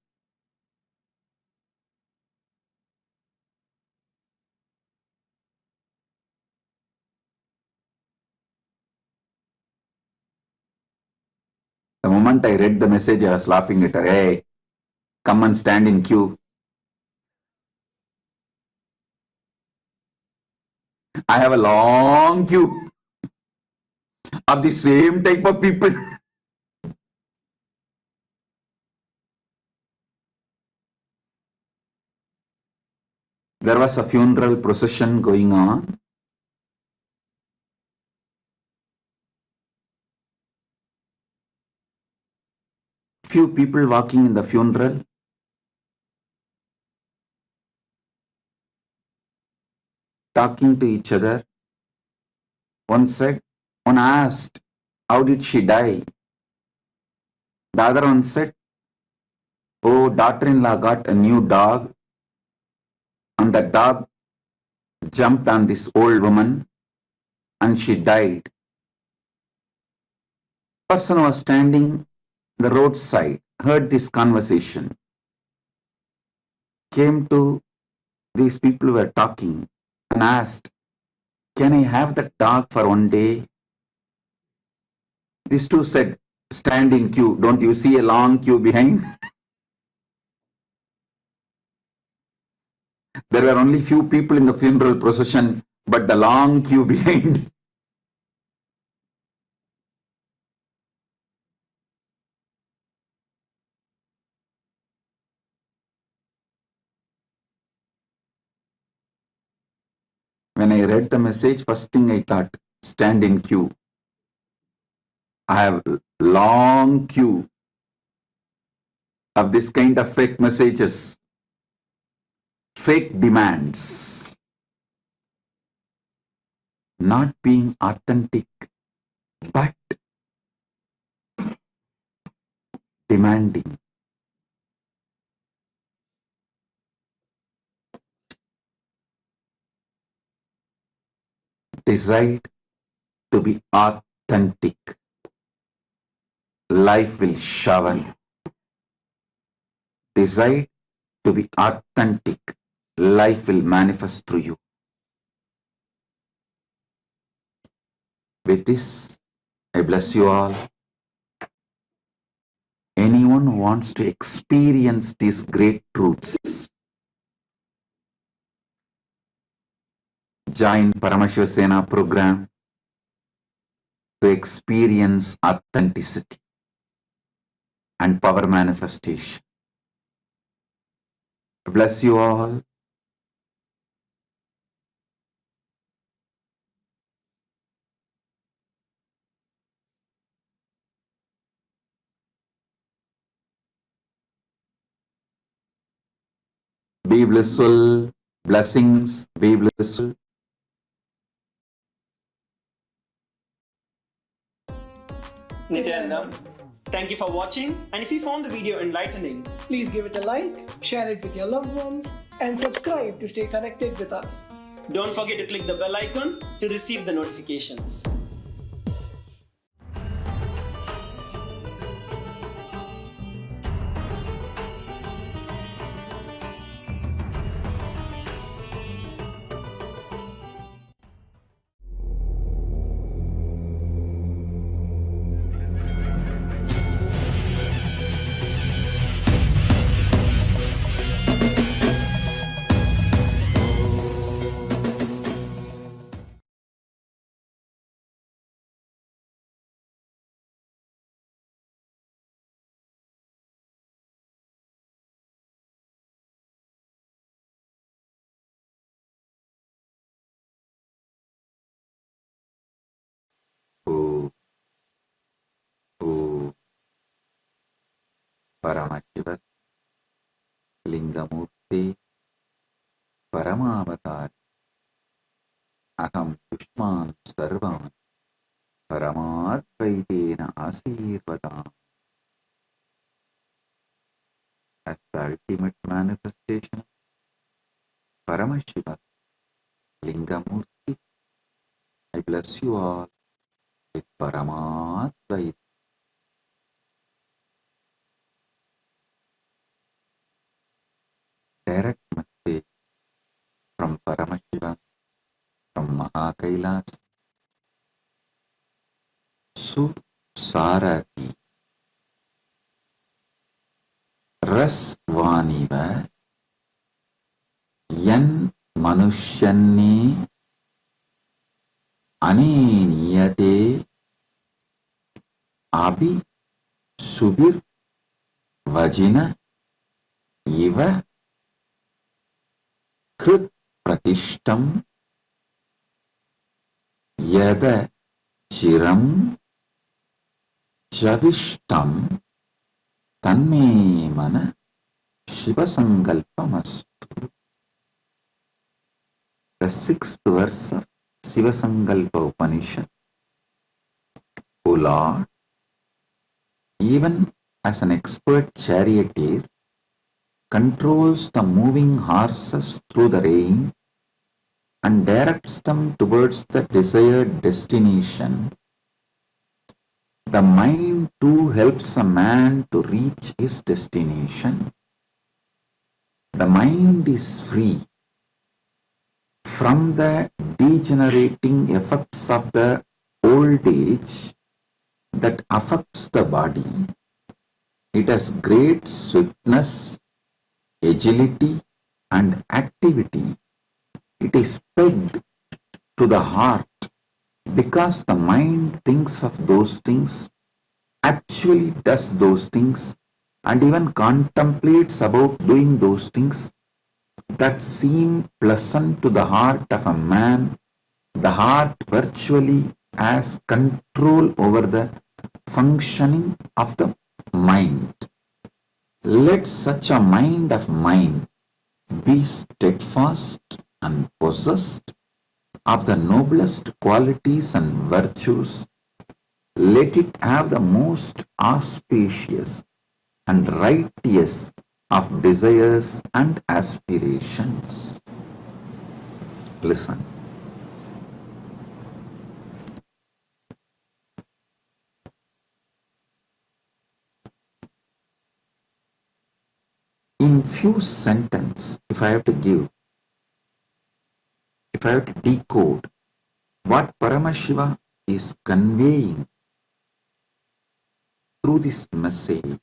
The moment I read the message, I was laughing at her. Hey, come and stand in queue. I have a long queue of the same type of people. There was a funeral procession going on. Few people walking in the funeral. Talking to each other. One asked, how did she die? The other one said, oh, daughter-in-law got a new dog, and the dog jumped on this old woman and she died. Person was standing the roadside heard this conversation, came to these people who were talking and asked, "Can I have that dog for one day?" These two said, "Stand in queue. Don't you see a long queue behind?" There were only few people in the funeral procession, but the long queue behind. When I read the message, first thing I thought, stand in queue. I have long queue of this kind of fake messages, fake demands, not being authentic, but demanding. Decide to be authentic. Life will shower you. Decide to be authentic. Life will manifest through you. With this, I bless you all. Anyone who wants to experience these great truths, join Paramashiva Sena program to experience authenticity and power manifestation. Bless you all. Be blissful. Blessings. Be blissful. Nityananda, thank you for watching, and if you found the video enlightening, please give it a like, share it with your loved ones, and subscribe to stay connected with us. Don't forget to click the bell icon to receive the notifications. Paramashiva Lingamurti Paramavatari Aham Pushman Sarvan Paramartvaidena Asirvadam. As the ultimate manifestation of Paramashiva Lingamurti, I bless you all with Paramatvaidena. Direct message from Paramashiva, from Mahakailas, Susarati Rasvaniva Yan Manushyanni Aneniyate Abhi Subir Vajina Iva Krit Pratishtam Yada Chiram Javishtam Tanme Mana Shiva Sankalpamastu. The sixth verse of Shiva Sankalpa Upanishad. O Lord, even as an expert charioteer controls the moving horses through the rain and directs them towards the desired destination, The mind too helps a man to reach his destination. The mind is free from the degenerating effects of the old age that affects the body. It has great swiftness, agility, and activity. It is pegged to the heart because the mind thinks of those things, actually does those things, and even contemplates about doing those things that seem pleasant to the heart of a man. The heart virtually has control over the functioning of the mind. Let such a mind of mine be steadfast and possessed of the noblest qualities and virtues. Let it have the most auspicious and righteous of desires and aspirations. Listen. In few sentences, if I have to decode what Paramashiva is conveying through this message,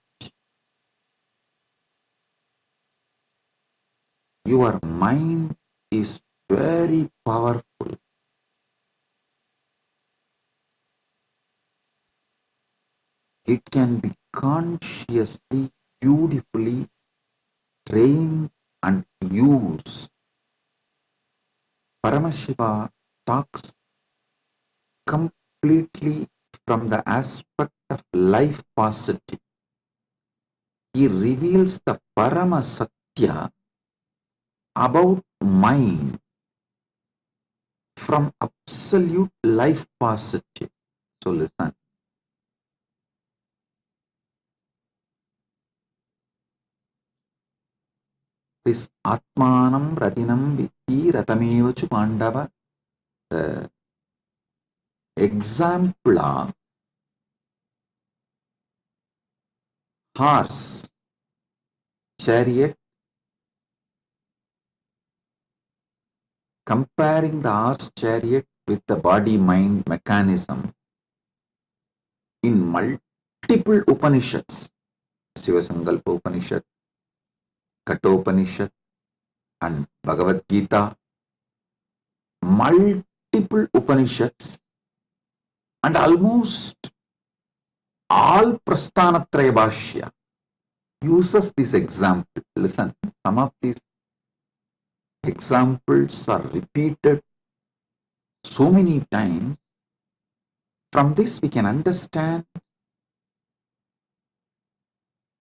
your mind is very powerful. It can be consciously, beautifully trained and used. Paramashiva talks completely from the aspect of life positive. He reveals the Parama Satya about mind from absolute life positive. So listen. This Atmanam Ratinam Vitti Ratamevachu Pandava, the example of horse, chariot, comparing the horse chariot with the body-mind mechanism in multiple Upanishads, Sivasankalpa Upanishad, Kathopanishad, and Bhagavad Gita, multiple Upanishads, and almost all Prasthanatraya Bhashya uses this example. Listen, some of these examples are repeated so many times. From this we can understand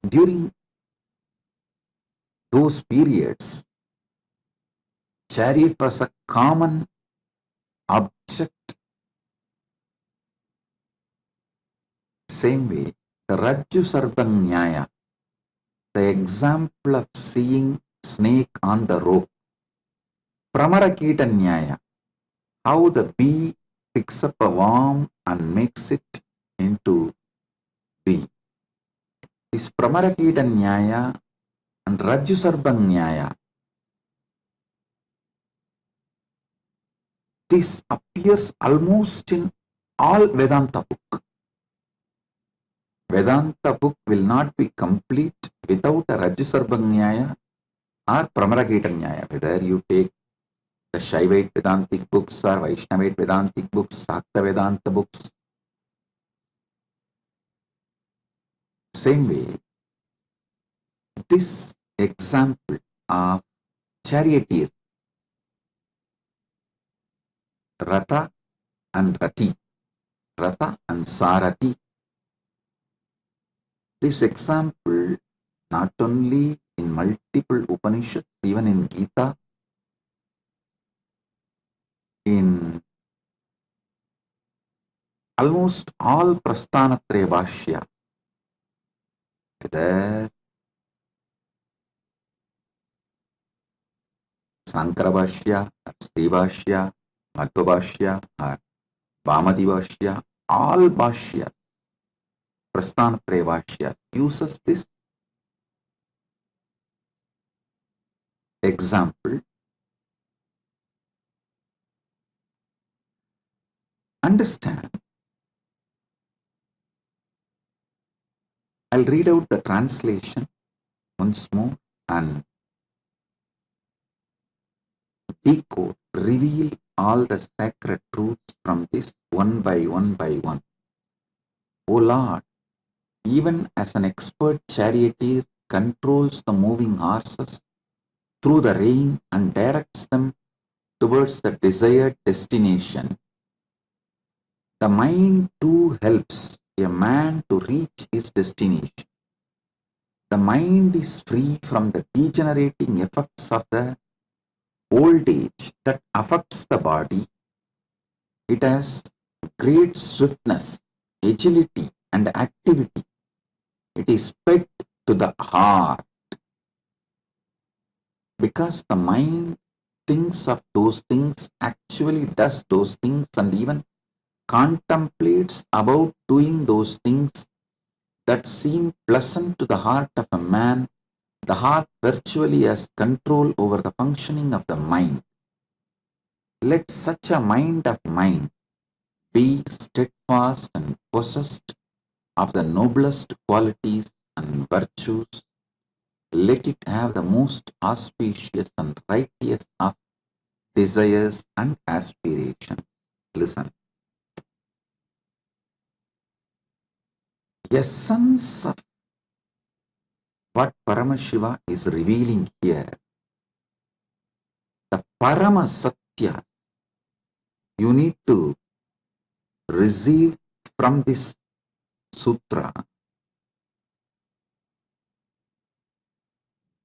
during those periods, chariot was a common object. Same way, the Rajju Sarpa Nyaya, the example of seeing snake on the rope. Pramarakita Nyaya, how the bee picks up a worm and makes it into bee. This Pramarakita Nyaya and Rajju Sarpa Nyaya, this appears almost in all Vedanta book. Vedanta book will not be complete without a Rajju Sarpa Nyaya or Pramarakita Nyaya. Whether you take the Shaivite Vedantic books or Vaishnavite Vedantic books, Sakta Vedanta books, same way, this example of charioteer, Ratha and Rati, Ratha and Sarati, this example not only in multiple Upanishads, even in Gita, in almost all Prasthanatraya Bhashya, whether Sankara Bhashya, or Sri Bhashya, Madhva Bhashya, or Bhamati Bhashya, all Bhashya, Prasthanatraya Vashya uses this example. Understand. I'll read out the translation once more and decode, reveal all the sacred truths from this one by one by one. O Lord, even as an expert charioteer controls the moving horses through the rain and directs them towards the desired destination, the mind too helps a man to reach his destination. The mind is free from the degenerating effects of the old age that affects the body. It has great swiftness, agility, and activity. It is pegged to the heart because the mind thinks of those things, actually does those things, and even contemplates about doing those things that seem pleasant to the heart of a man. The heart virtually has control over the functioning of the mind. Let such a mind of mine be steadfast and possessed of the noblest qualities and virtues. Let it have the most auspicious and righteous of desires and aspirations. Listen. Essence of what Paramashiva is revealing here, the Parama Satya, you need to receive from this sutra.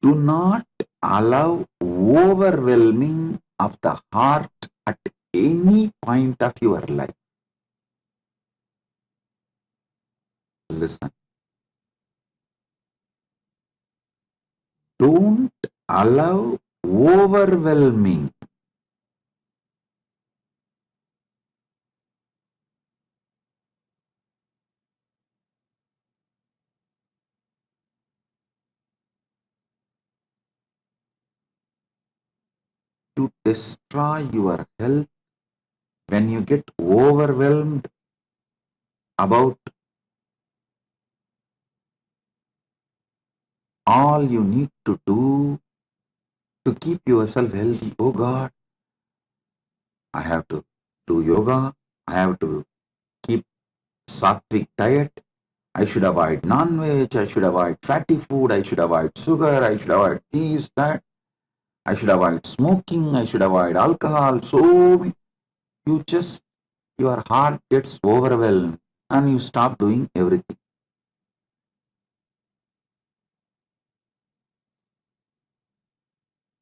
Do not allow overwhelming of the heart at any point of your life. Listen. Don't allow overwhelming. To destroy your health when you get overwhelmed about all you need to do to keep yourself healthy. Oh God, I have to do yoga. I have to keep sattvic diet. I should avoid non-veg. I should avoid fatty food. I should avoid sugar. I should avoid this, that. I should avoid smoking. I should avoid alcohol. So your heart gets overwhelmed and you stop doing everything.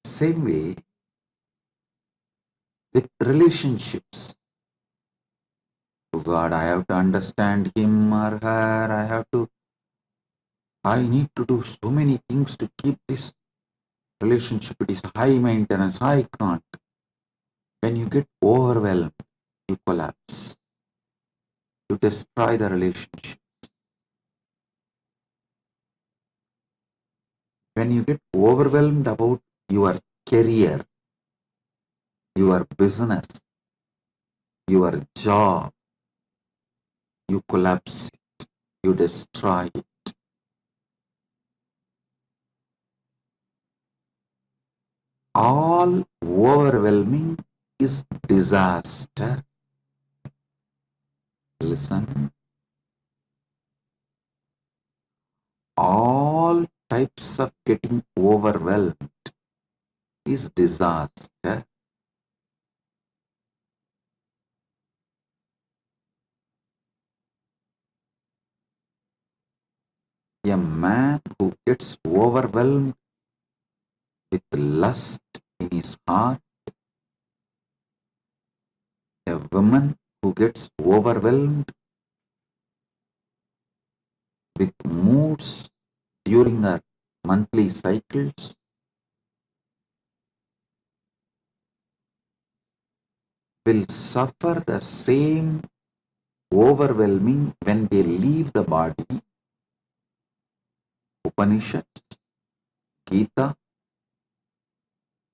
Same way with relationships. Oh God, I have to understand him or her. I need to do so many things to keep this relationship. It is high maintenance. I can't. When you get overwhelmed, you collapse. You destroy the relationship. When you get overwhelmed about your career, your business, your job, you collapse it. You destroy it. All overwhelming is disaster. Listen. All types of getting overwhelmed is disaster. A man who gets overwhelmed with lust in his heart, a woman who gets overwhelmed with moods during her monthly cycles, will suffer the same overwhelming when they leave the body. Upanishads, Gita,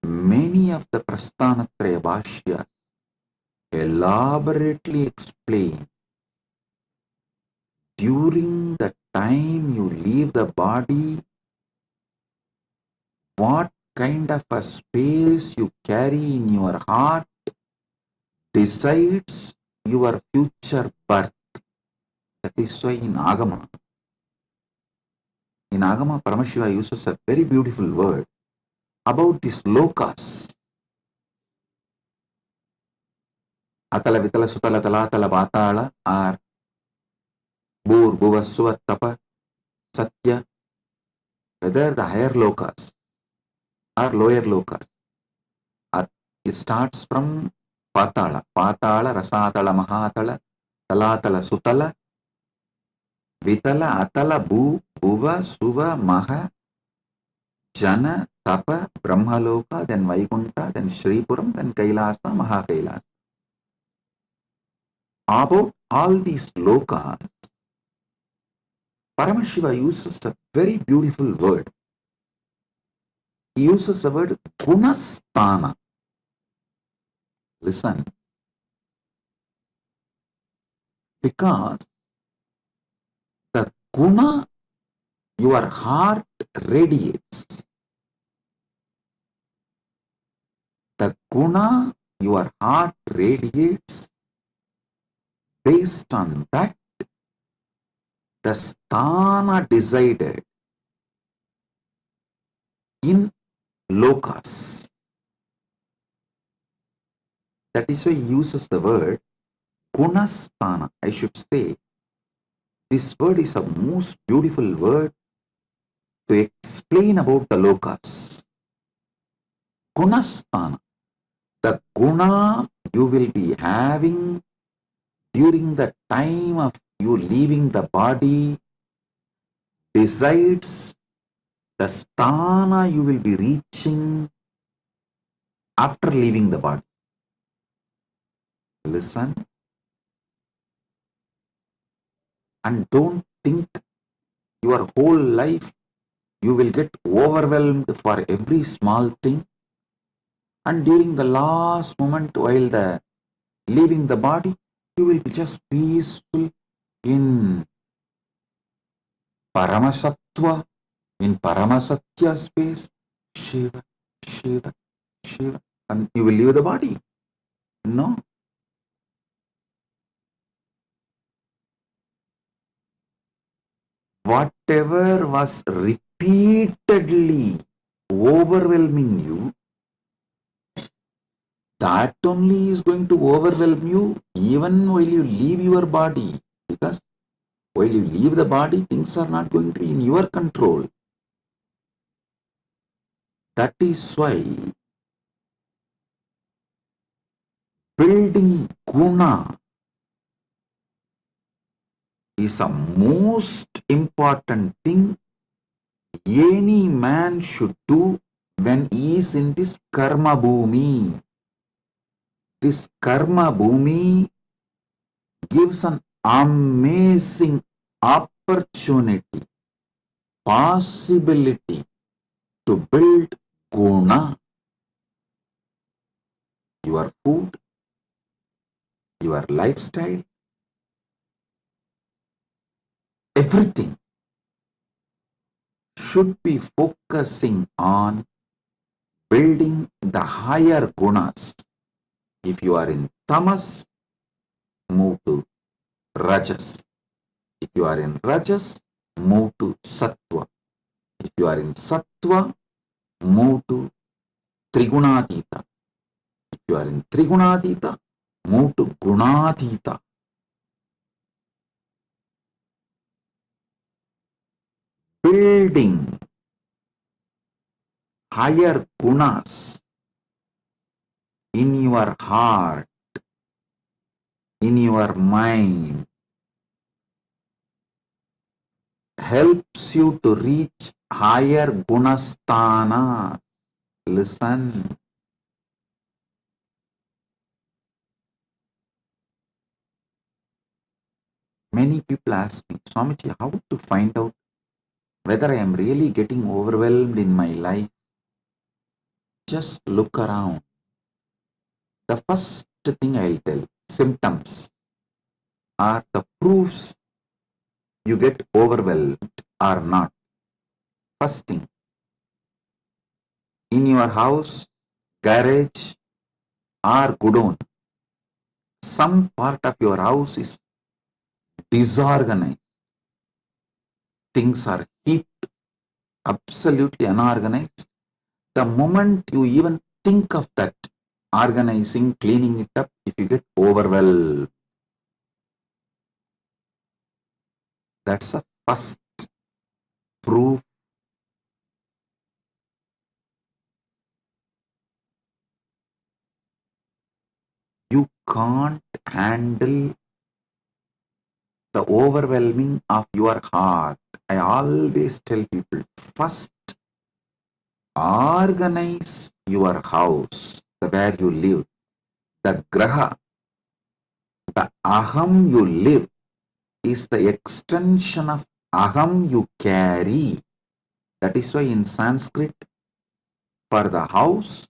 many of the Prasthanatraya Bhashyas elaborately explain during the time you leave the body, what kind of a space you carry in your heart decides your future birth. That is why in Agama, Paramashiva uses a very beautiful word about these lokas. Atala, Vitala, Sutala, Talatala, Vatala are Bur, Bhuva, Suva, Tapa, Satya, whether the higher lokas or lower lokas. It starts from Patala, Rasatala, Mahatala, Talatala, Sutala, Vitala, Atala, Bhuva, Suva, Maha, Jana, Tapa, Brahmaloka, then Vaikunta, then Shripuram, then Kailasa, Mahakailasa. About all these lokas, Paramashiva uses a very beautiful word. He uses the word Gunasthana. Listen. Because the Guna, your heart radiates. The Guna, your heart radiates. Based on that, the sthana decided in lokas. That is why he uses the word gunasthana. I should say, this word is a most beautiful word to explain about the lokas. Gunasthana. The guna you will be having during the time of you leaving the body decides the sthana you will be reaching after leaving the body. Listen and don't think your whole life you will get overwhelmed for every small thing, and during the last moment while the leaving the body you will be just peaceful in Paramasattva, in Paramasatya space, Shiva, Shiva, Shiva, and you will leave the body. No. Whatever was repeatedly overwhelming you, that only is going to overwhelm you even while you leave your body. Because while you leave the body, things are not going to be in your control. That is why building guna is a most important thing any man should do when he is in this karma bhumi. This karma bhumi gives an amazing opportunity, possibility to build guna. Your food, your lifestyle, everything should be focusing on building the higher gunas. If you are in tamas, move to rajas. If you are in rajas, move to sattva. If you are in sattva, move to trigunadita. If you are in trigunadita, move to gunadita. Building higher gunas in your heart, in your mind, helps you to reach higher gunasthana. Listen. Many people ask me, Swamiji, how to find out whether I am really getting overwhelmed in my life? Just look around. The first thing I'll tell, symptoms are the proofs you get overwhelmed or not. First thing, in your house, garage, or godown, some part of your house is disorganized. Things are heaped, absolutely unorganized. The moment you even think of that, organizing, cleaning it up, if you get overwhelmed, that's a first proof. You can't handle the overwhelming of your heart. I always tell people, first organize your house, where you live, the graha, the aham you live is the extension of aham you carry. That is why in Sanskrit, for the house,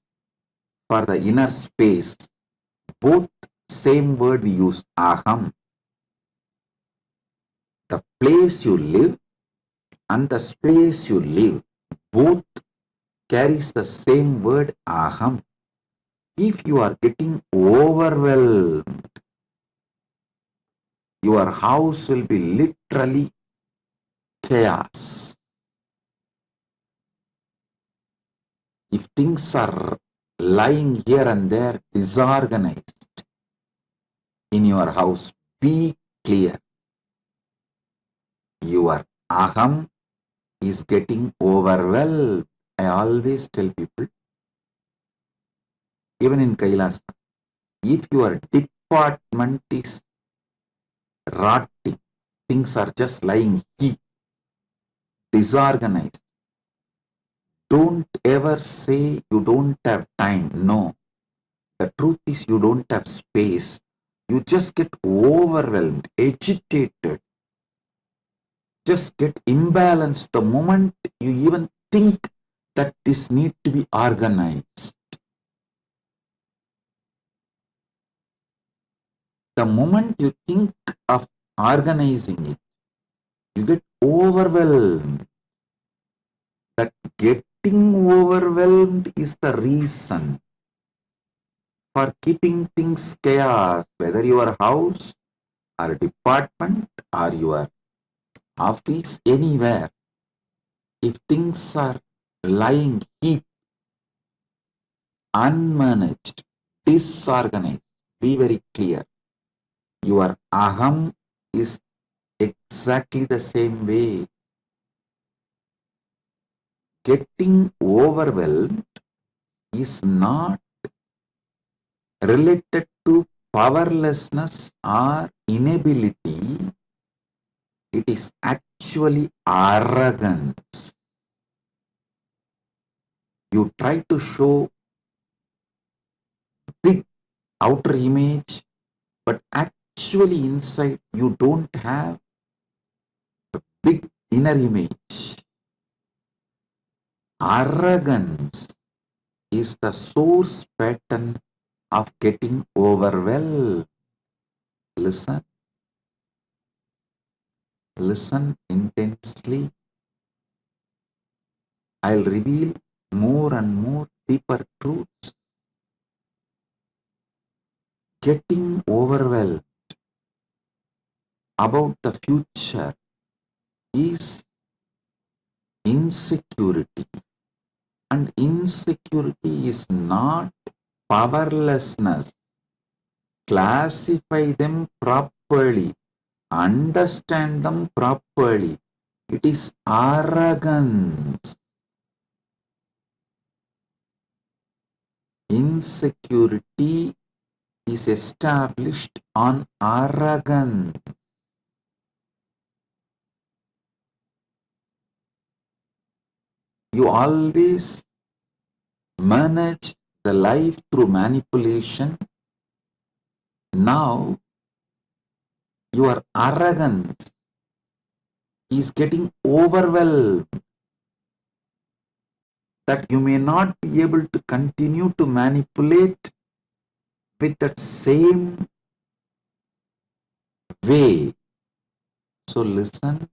for the inner space, both same word we use, aham. The place you live and the space you live, both carries the same word, aham. If you are getting overwhelmed, your house will be literally chaos. If things are lying here and there, disorganized in your house, be clear. Your aham is getting overwhelmed. I always tell people, even in Kailas, if your department is rotting, things are just lying heap, disorganized, don't ever say you don't have time. No. The truth is you don't have space. You just get overwhelmed, agitated, just get imbalanced the moment you even think that this need to be organized. The moment you think of organizing it, you get overwhelmed. That getting overwhelmed is the reason for keeping things chaos, whether your house or department or your office, anywhere. If things are lying heap, unmanaged, disorganized, be very clear. Your aham is exactly the same way. Getting overwhelmed is not related to powerlessness or inability. It is actually arrogance. You try to show big outer image, but actually inside you don't have a big inner image. Arrogance is the source pattern of getting overwhelmed. Listen. Listen intensely. I'll reveal more and more deeper truths. Getting overwhelmed about the future is insecurity. And insecurity is not powerlessness. Classify them properly. Understand them properly. It is arrogance. Insecurity is established on arrogance. You always manage the life through manipulation. Now your arrogance is getting overwhelmed, that you may not be able to continue to manipulate with that same way. So listen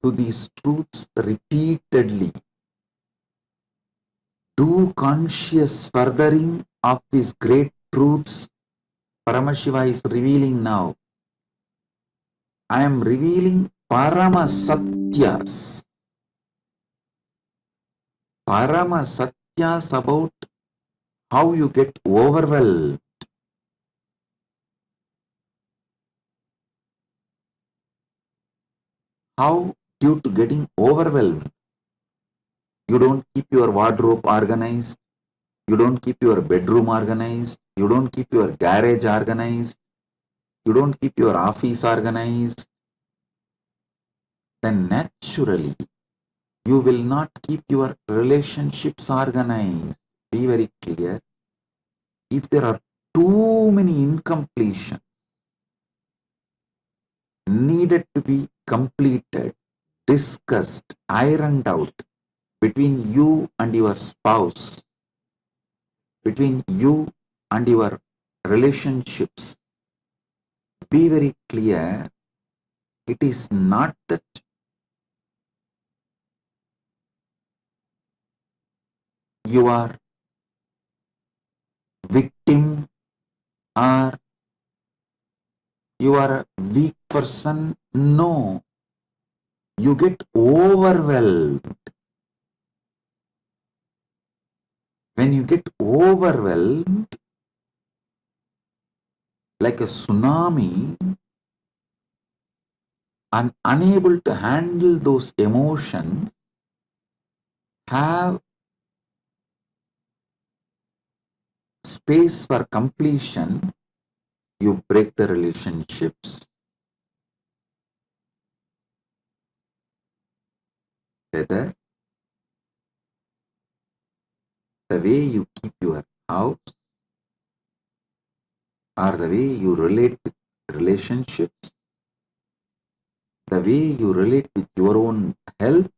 to these truths repeatedly. Do conscious furthering of these great truths Paramashiva is revealing now. I am revealing Parama Satyas. Parama Satyas about how you get overwhelmed. How, due to getting overwhelmed, you don't keep your wardrobe organized, you don't keep your bedroom organized, you don't keep your garage organized, you don't keep your office organized, then naturally you will not keep your relationships organized. Be very clear. If there are too many incompletions needed to be completed, discussed, ironed out between you and your spouse, between you and your relationships, be very clear. It is not that you are victim or you are a weak person. No, you get overwhelmed. When you get overwhelmed, like a tsunami, and unable to handle those emotions, have space for completion, you break the relationships. Whether the way you keep your house or the way you relate with relationships, the way you relate with your own health,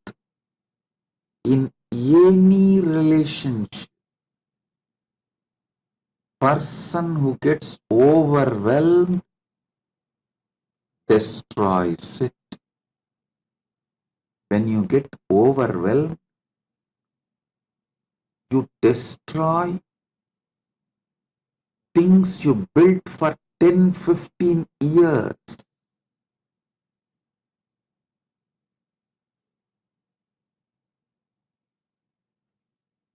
in any relationship, person who gets overwhelmed destroys it. When you get overwhelmed, you destroy things you built for 10, 15 years.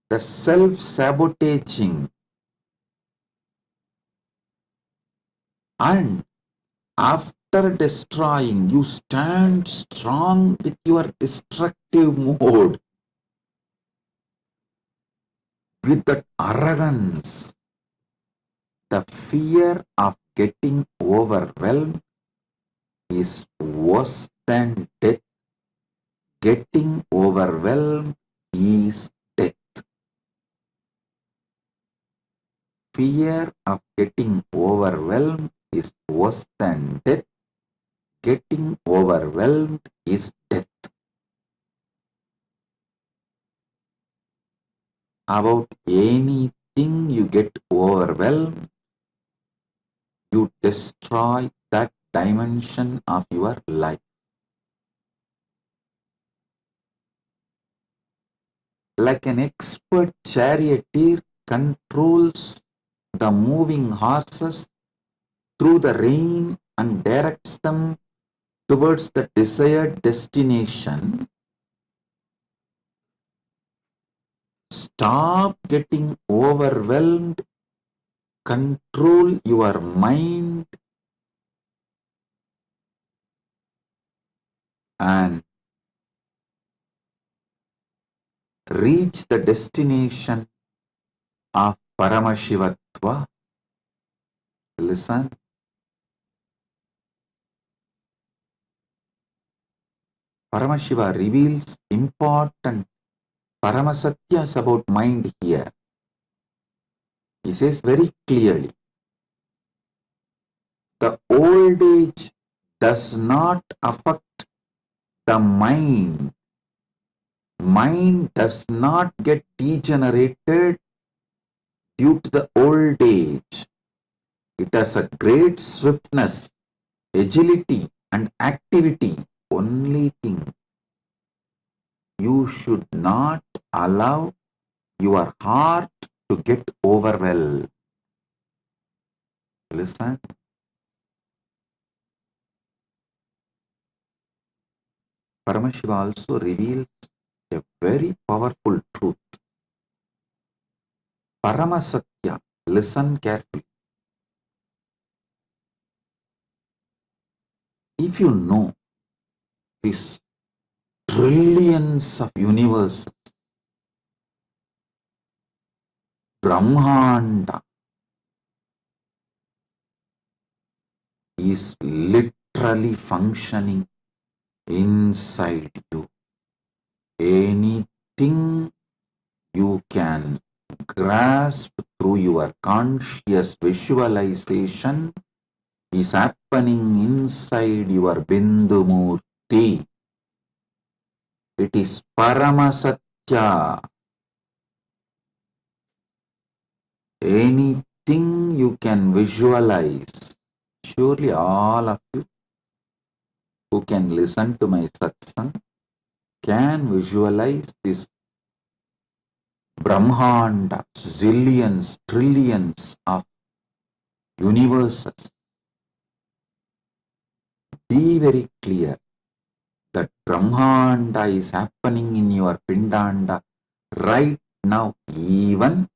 The self-sabotaging, and after destroying, you stand strong with your destructive mode, with that arrogance. The fear of getting overwhelmed is worse than death. Getting overwhelmed is death. Fear of getting overwhelmed is worse than death. Getting overwhelmed is death. About anything you get overwhelmed, you destroy that dimension of your life. Like an expert charioteer controls the moving horses through the rain and directs them towards the desired destination, stop getting overwhelmed, control your mind, and reach the destination of Paramashivatva. Listen. Paramashiva reveals important Paramasatyas about mind here. He says very clearly, The old age does not affect the mind. Mind does not get degenerated due to the old age. It has a great swiftness, agility, and activity. Only thing, you should not allow your heart to get overwhelmed. Listen. Paramashiva also reveals a very powerful truth. Paramasatya, listen carefully. If you know these trillions of universes, Brahmanda is literally functioning inside you. Anything you can grasp through your conscious visualization is happening inside your Bindu Murti. It is Paramasatya. Anything you can visualize, surely all of you who can listen to my satsang can visualize this Brahmanda, zillions, trillions of universes. Be very clear that Brahmanda is happening in your Pindanda right now. Even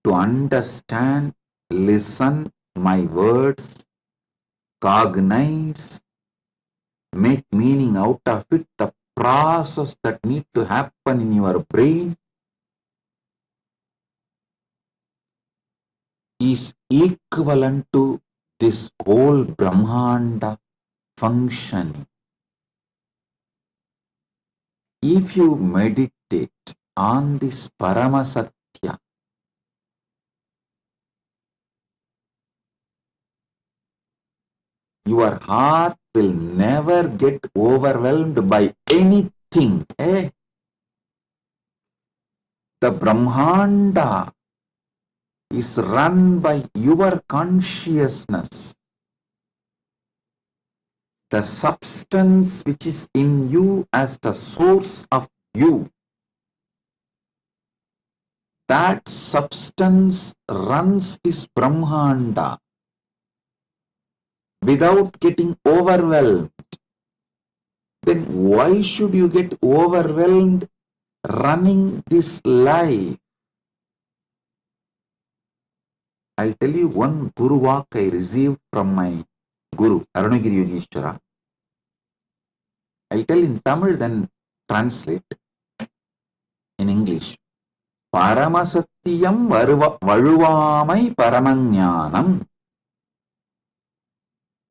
to understand, listen my words, cognize, make meaning out of it, the process that need to happen in your brain is equivalent to this whole Brahmanda functioning. If you meditate on this Paramasatya, your heart will never get overwhelmed by anything. The Brahmanda is run by your consciousness. The substance which is in you as the source of you, that substance runs this Brahmanda without getting overwhelmed. Then why should you get overwhelmed running this life? I'll tell you one Guru walk I received from my Guru, Arunagiri Yogeshwara. I'll tell in Tamil, then translate in English. Paramasatyam valuvamai paramajnanam.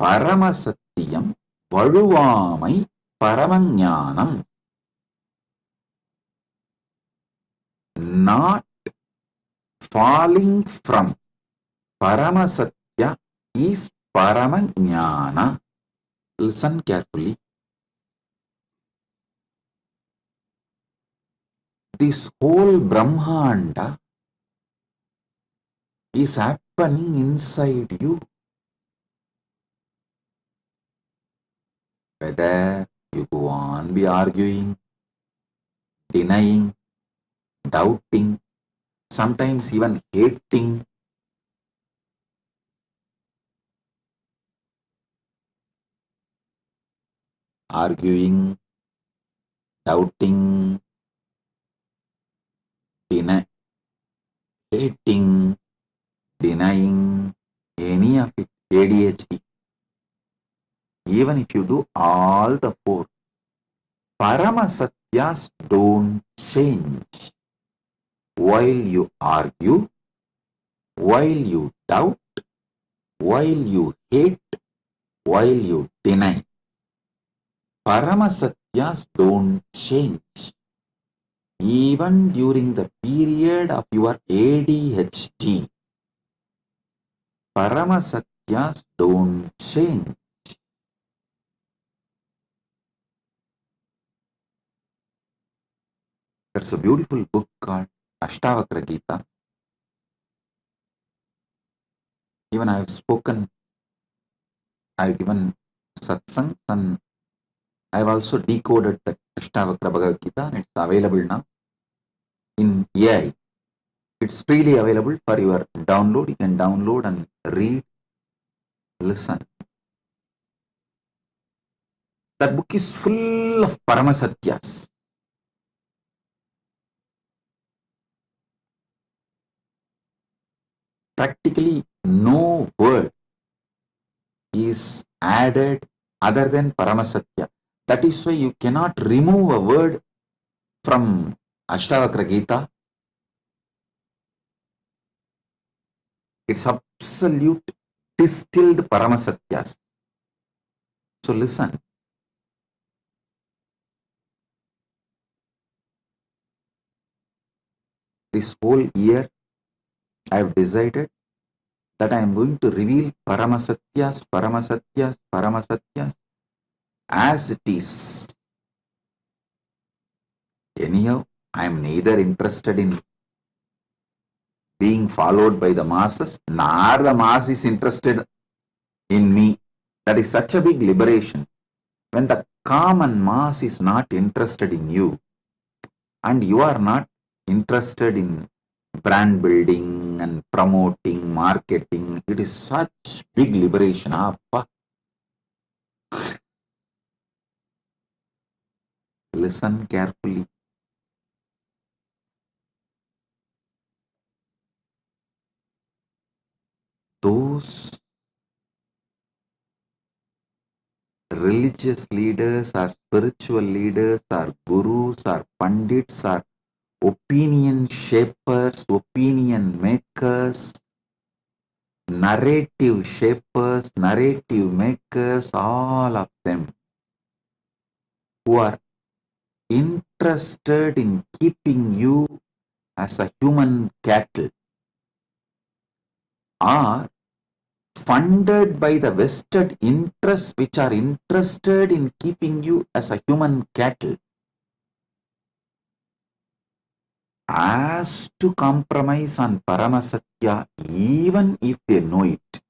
Paramasatyam valuvamai paramajnanam. Not falling from Paramasatya is Paramajnana. Listen carefully. This whole Brahmanda is happening inside you. Whether you go on be arguing, denying, doubting, sometimes even hating, arguing, doubting, hating, denying, any of it, ADHD. Even if you do all the four, Paramasatyas don't change. While you argue, while you doubt, while you hate, while you deny, Paramasatyas don't change. Even during the period of your ADHD, Paramasatya Satyas don't change. There's a beautiful book called Ashtavakra Gita. Even I've spoken, I've given satsang, and I've also decoded that Ashtavakra Bhagavad Gita, and it's available now in AI. It's freely available for your download. You can download and read, listen. That book is full of Paramasatyas. Practically no word is added other than Paramasatya. That is why you cannot remove a word from Ashtavakra Gita. It's absolute distilled Paramasatyas. So listen. This whole year I have decided that I am going to reveal Paramasatyas, Paramasatyas, Paramasatyas as it is. Anyhow, I am neither interested in being followed by the masses, nor the mass is interested in me. That is such a big liberation. When the common mass is not interested in you, and you are not interested in brand building and promoting, marketing, it is such big liberation. Appa. Listen carefully. Those religious leaders or spiritual leaders or gurus or pandits or opinion shapers, opinion makers, narrative shapers, narrative makers, all of them who are interested in keeping you as a human cattle are funded by the vested interests which are interested in keeping you as a human cattle as to compromise on Paramasatya even if they know it.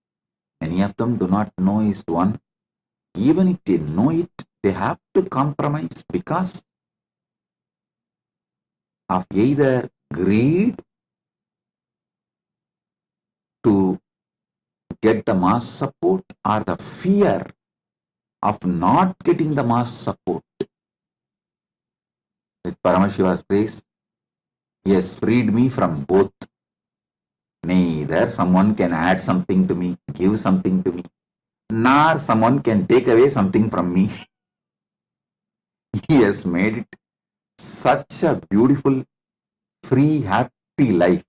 Many of them do not know is one. Even if they know it, they have to compromise because of either greed to get the mass support or the fear of not getting the mass support. With Paramashiva's grace, he has freed me from both. Neither someone can add something to me, give something to me, nor someone can take away something from me. He has made it such a beautiful, free, happy life.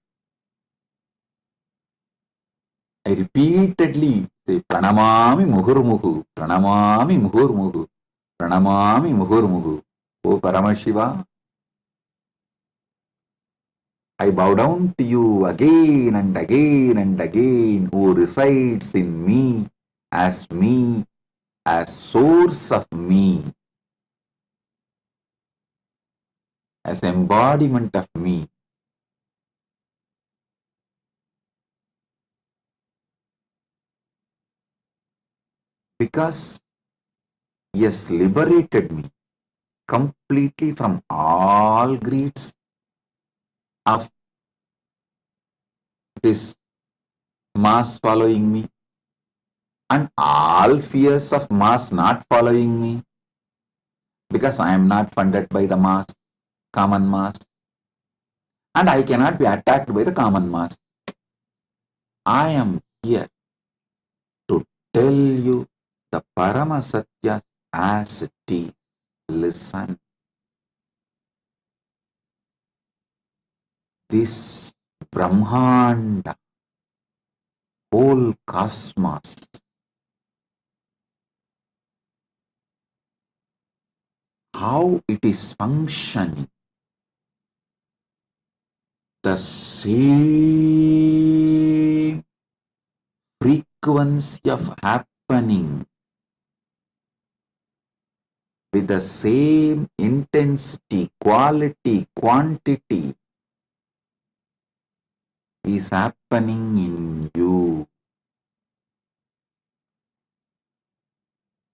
I repeatedly say, Pranamami Muhurmuhu, Pranamami Muhurmuhu, Pranamami Muhurmuhu. O Paramashiva, I bow down to you again and again and again, who resides in me, as source of me, as embodiment of me. Because he has liberated me completely from all greeds of this mass following me and all fears of mass not following me, because I am not funded by the mass, common mass, and I cannot be attacked by the common mass. I am here to tell you the Paramasatya as it is. Listen. This Brahmanda, whole cosmos, how it is functioning, the same sequence of happening with the same intensity, quality, quantity is happening in you.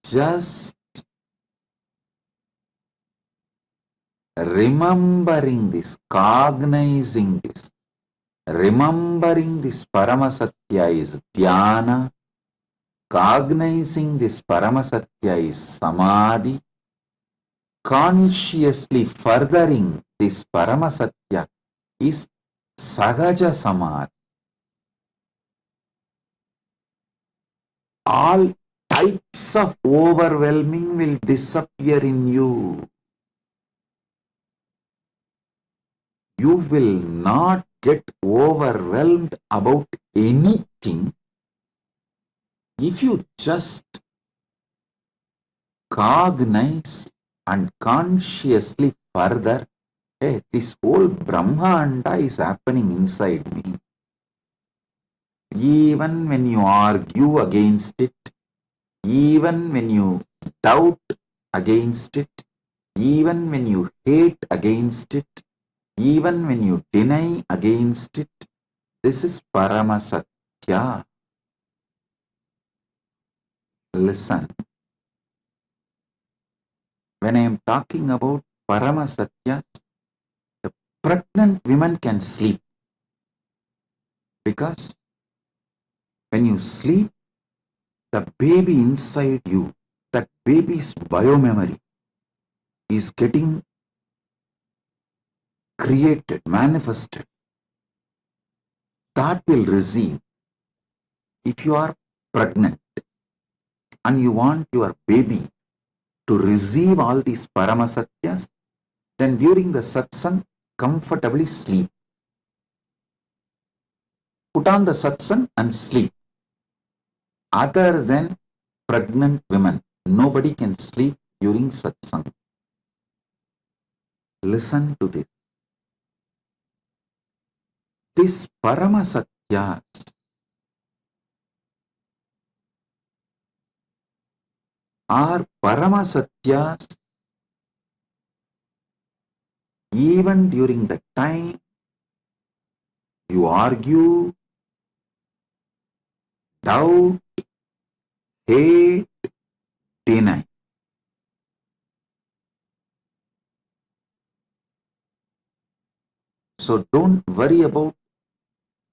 Just remembering this, cognizing this, remembering this Paramasatya is dhyana, cognizing this Paramasatya is samadhi, consciously furthering this Paramasatya is sahaja samadhi. All types of overwhelming will disappear in you. You will not get overwhelmed about anything if you just cognize and consciously further, hey, this whole Brahmanda is happening inside me. Even when you argue against it, even when you doubt against it, even when you hate against it, even when you deny against it, this is Paramasatya. Listen. When I am talking about Paramasatya, the pregnant women can sleep. Because when you sleep, the baby inside you, that baby's biomemory is getting created, manifested. That will receive. If you are pregnant and you want your baby to receive all these Paramasatyas, then during the satsang, comfortably sleep. Put on the satsang and sleep. Other than pregnant women, nobody can sleep during satsang. Listen to this. This Paramasatyas are Paramasatyas even during the time you argue, doubt, hate, deny. So don't worry about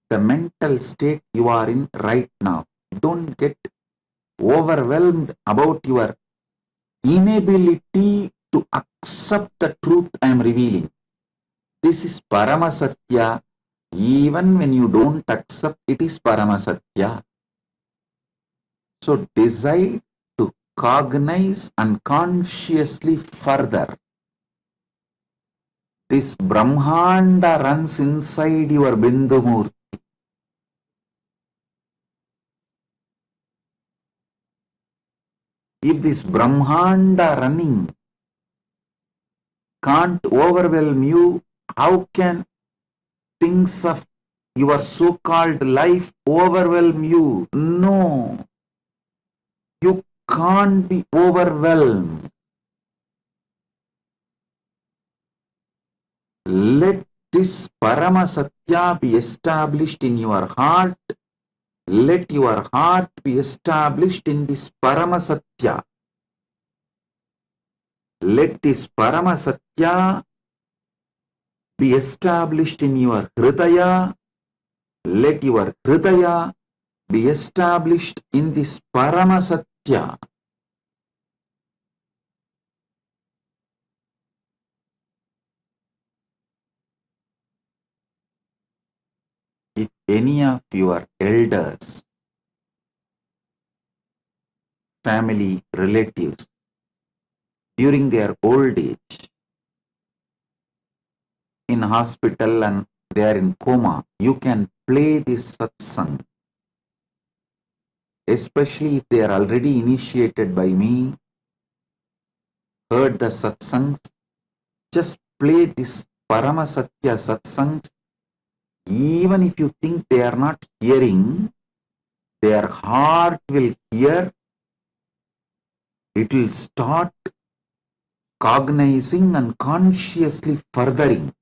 the mental state you are in right now. Don't get overwhelmed about your inability to accept the truth I am revealing. This is Paramasatya. Even when you don't accept, it is Paramasatya. So decide to cognize and consciously further. This Brahmanda runs inside your Bindumurti. If this Brahmanda running can't overwhelm you, how can things of your so-called life overwhelm you? No. You can't be overwhelmed. Let this Paramasatya be established in your heart. Let your heart be established in this Paramasatya. Let this Paramasatya be established in your Hridaya. Let your Hridaya be established in this Paramasatya. If any of your elders, family, relatives, during their old age, in hospital and they are in coma, you can play this satsang. Especially if they are already initiated by me, heard the satsangs, just play this Paramasatya satsangs. Even if you think they are not hearing, their heart will hear, it will start cognizing and consciously furthering.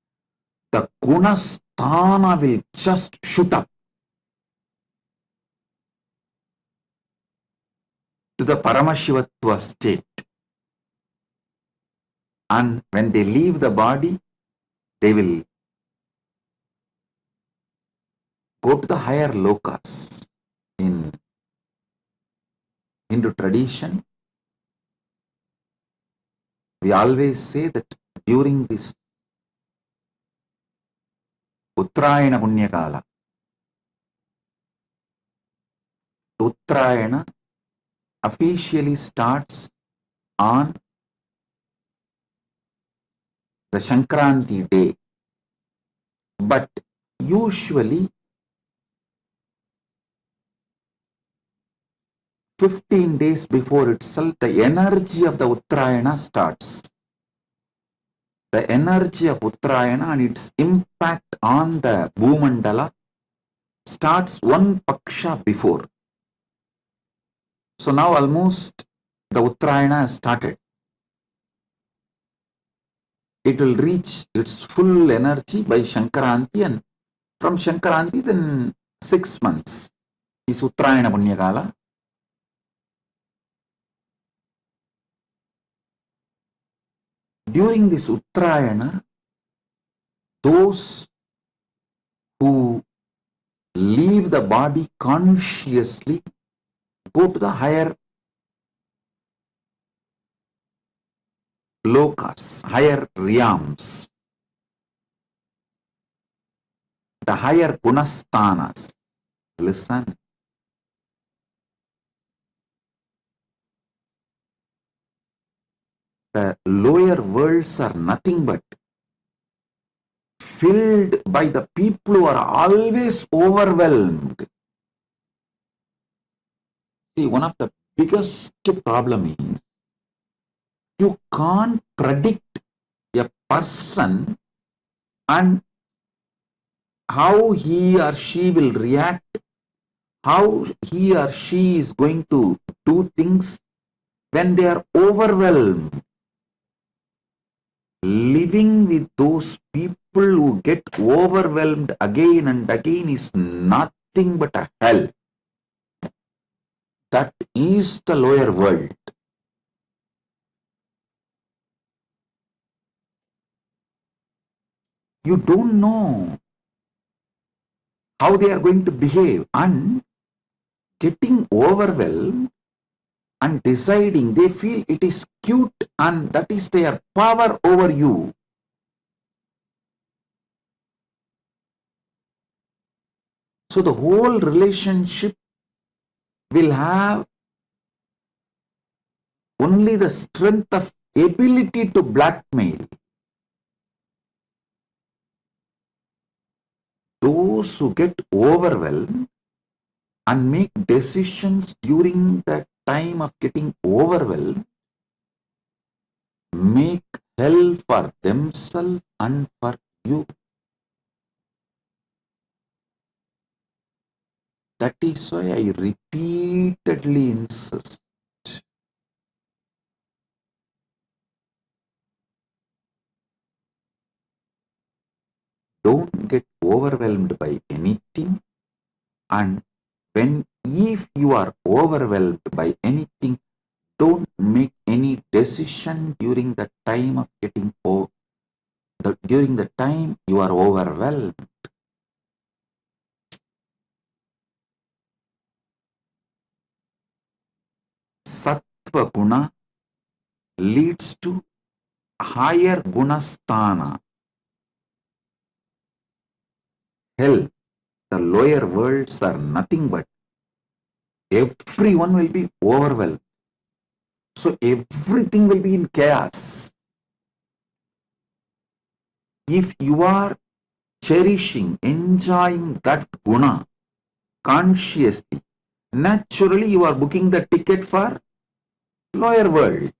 The gunasthana will just shoot up to the Paramashivatva state. And when they leave the body, they will go to the higher lokas. In Hindu tradition, we always say that during this Uttarayana Punyakala, Uttarayana officially starts on the Shankranti day, but usually 15 days before itself, the energy of the Uttarayana starts. The energy of Uttarayana and its impact on the Bhumandala starts one paksha before. So now almost the Uttarayana has started. It will reach its full energy by Shankaranti, and from Shankaranti then 6 months is Uttarayana Punyakala. During this Uttarayana, those who leave the body consciously go to the higher lokas, higher realms, the higher gunasthanas. Listen. The lower worlds are nothing but filled by the people who are always overwhelmed. See, one of the biggest problem is you can't predict a person and how he or she will react, how he or she is going to do things when they are overwhelmed. Living with those people who get overwhelmed again and again is nothing but a hell. That is the lower world. You don't know how they are going to behave, and getting overwhelmed and deciding, they feel it is cute and that is their power over you. So the whole relationship will have only the strength of ability to blackmail. Those who get overwhelmed and make decisions during the time of getting overwhelmed make hell for themselves and for you. That is why I repeatedly insist. Don't get overwhelmed by anything, and if you are overwhelmed by anything, don't make any decision during the time of getting during the time you are overwhelmed. Sattva guna leads to higher gunasthana. Hell, the lower worlds are nothing but everyone will be overwhelmed. So everything will be in chaos. If you are cherishing, enjoying that guna consciously, naturally you are booking the ticket for lower world,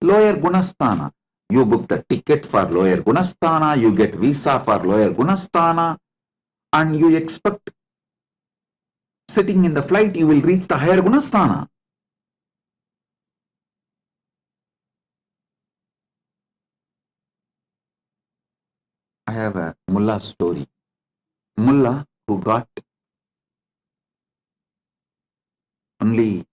lower gunasthana. You book the ticket for lower gunasthana, you get visa for lower gunasthana, and you expect sitting in the flight, you will reach the higher Gunasthana. I have a mullah story. Mullah who got only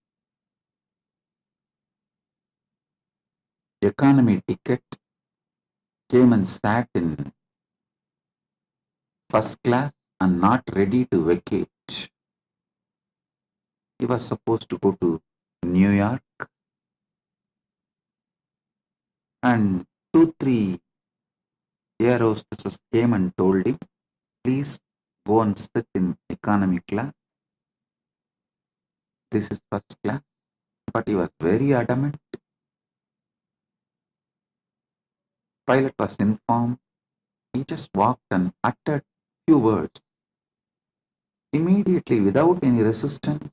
economy ticket came and sat in first class and not ready to vacate. He was supposed to go to New York, and 2-3 air hostesses came and told him, please go and sit in economy class. This is first class. But he was very adamant. Pilot was informed. He just walked and uttered few words. Immediately, without any resistance,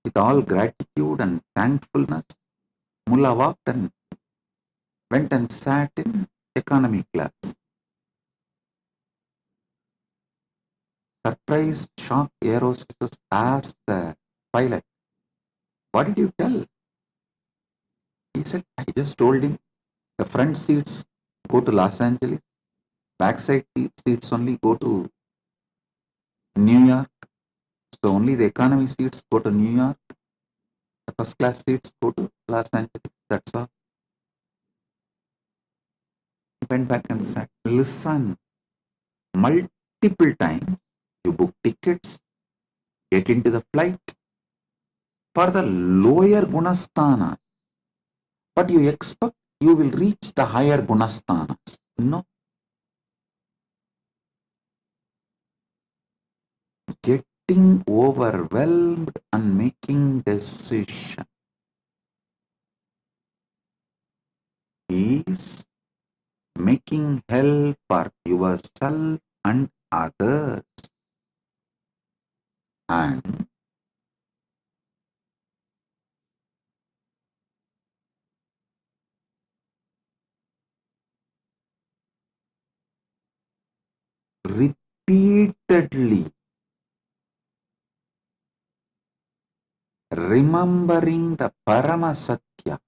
with all gratitude and thankfulness, Mullah walked and went and sat in economy class. Surprised, shocked air hostesses asked the pilot, what did you tell? He said, I just told him the front seats go to Los Angeles, backside seats only go to New York. So only the economy seats go to New York. The first class seats go to Los Angeles. That's all. He went back and said, listen, multiple times you book tickets, get into the flight for the lower Gunasthana, but you expect you will reach the higher Gunasthanas. No. Getting overwhelmed and making decision is making hell for yourself and others. And repeatedly remembering the Parama Satya,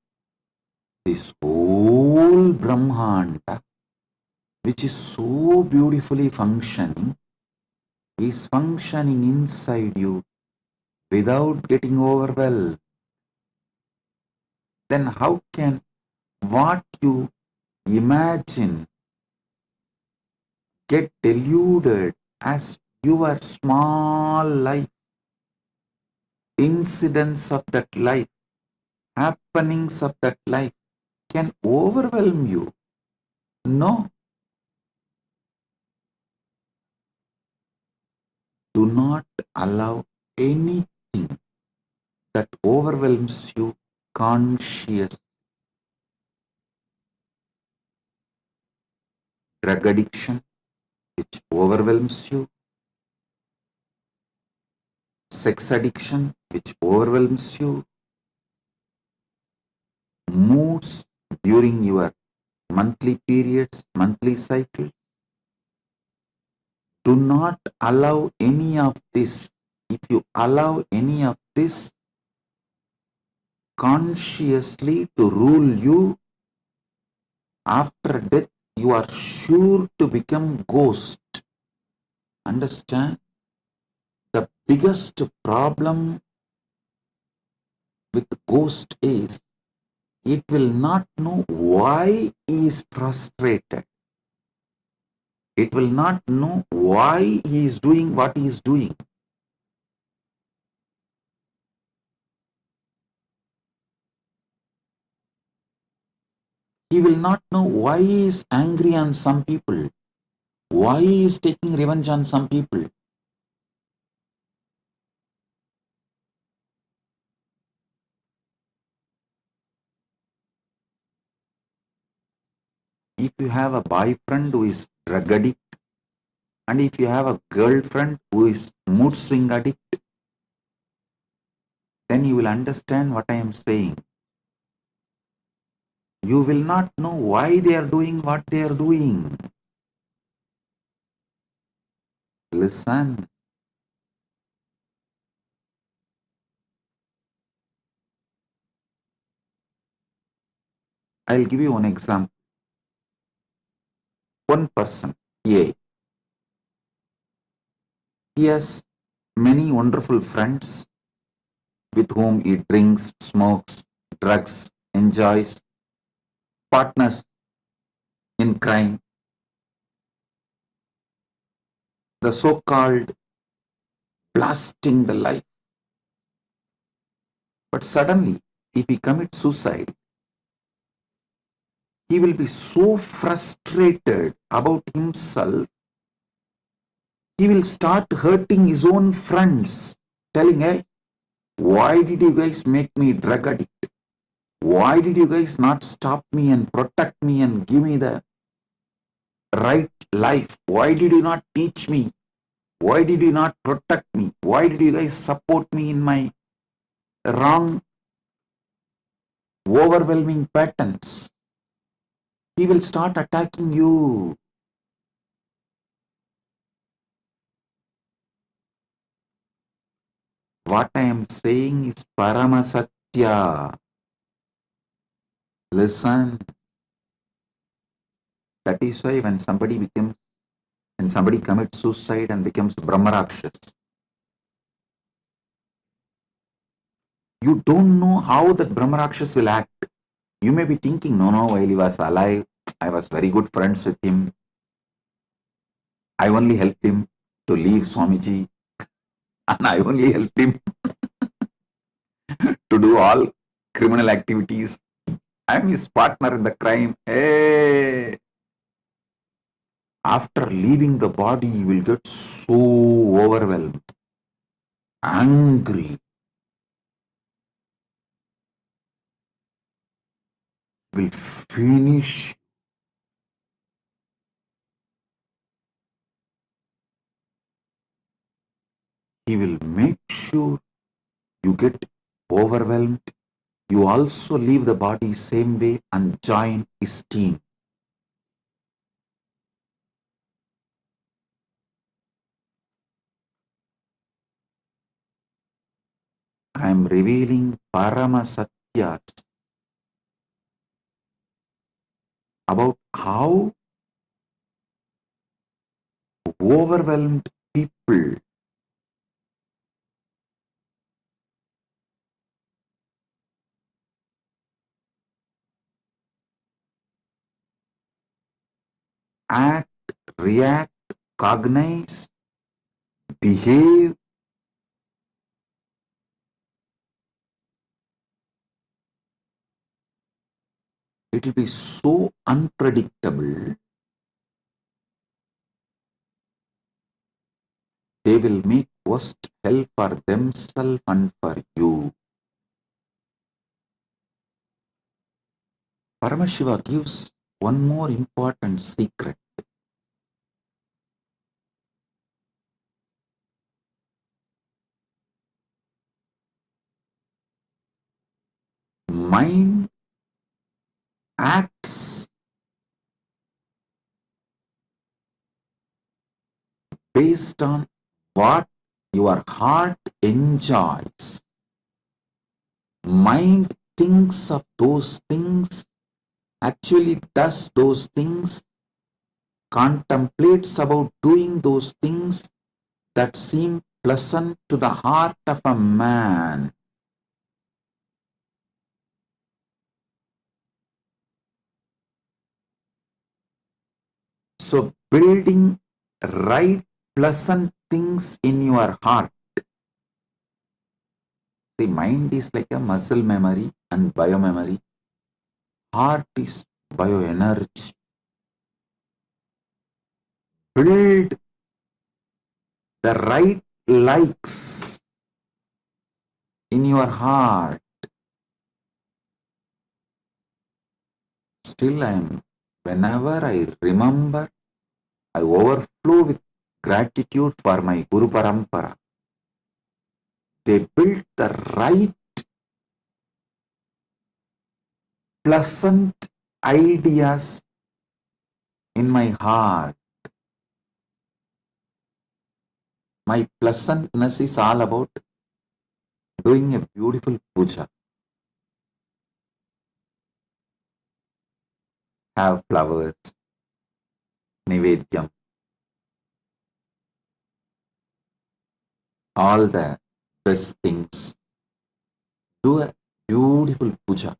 this whole Brahmanda, which is so beautifully functioning, is functioning inside you without getting overwhelmed. Then how can what you imagine get deluded as your small life, incidents of that life, happenings of that life can overwhelm you? No. Do not allow anything that overwhelms you consciously. Drug addiction, which overwhelms you. Sex addiction, which overwhelms you. Moods during your monthly periods, monthly cycle. Do not allow any of this. If you allow any of this consciously to rule you, after death, you are sure to become ghost. Understand? The biggest problem with ghost is it will not know why he is frustrated. It will not know why he is doing what he is doing. He will not know why he is angry on some people, why he is taking revenge on some people. If you have a boyfriend who is drug addict, and if you have a girlfriend who is mood swing addict, then you will understand what I am saying. You will not know why they are doing what they are doing. Listen. I'll give you one example. One person, A, he has many wonderful friends with whom he drinks, smokes, drugs, enjoys, partners in crime, the so-called blasting the life. But suddenly, if he commits suicide, he will be so frustrated about himself, he will start hurting his own friends, telling, hey, why did you guys make me drug addict? Why did you guys not stop me and protect me and give me the right life? Why did you not teach me? Why did you not protect me? Why did you guys support me in my wrong, overwhelming patterns? He will start attacking you. What I am saying is Paramasatya. Listen. That is why when somebody commits suicide and becomes Brahmarakshas, you don't know how that Brahmarakshas will act. You may be thinking, no, while he was alive, I was very good friends with him. I only helped him to leave Swamiji, and I only helped him to do all criminal activities. I'm his partner in the crime. Hey! After leaving the body, you will get so overwhelmed, angry, will finish. He will make sure you get overwhelmed. You also leave the body same way and join his team. I am revealing Paramasatyas about how overwhelmed people act, react, cognize, behave. It will be so unpredictable. They will make worst hell for themselves and for you. Paramashiva gives one more important secret. Mind acts based on what your heart enjoys. Mind thinks of those things, actually does those things, contemplates about doing those things that seem pleasant to the heart of a man. So building right pleasant things in your heart. The mind is like a muscle memory and biomemory. Heart is bioenergy. Build the right likes in your heart. Still whenever I remember, I overflow with gratitude for my Guru Parampara. They built the right pleasant ideas in my heart. My pleasantness is all about doing a beautiful puja. have flowers, Nivedyam, all the best things. Do a beautiful puja.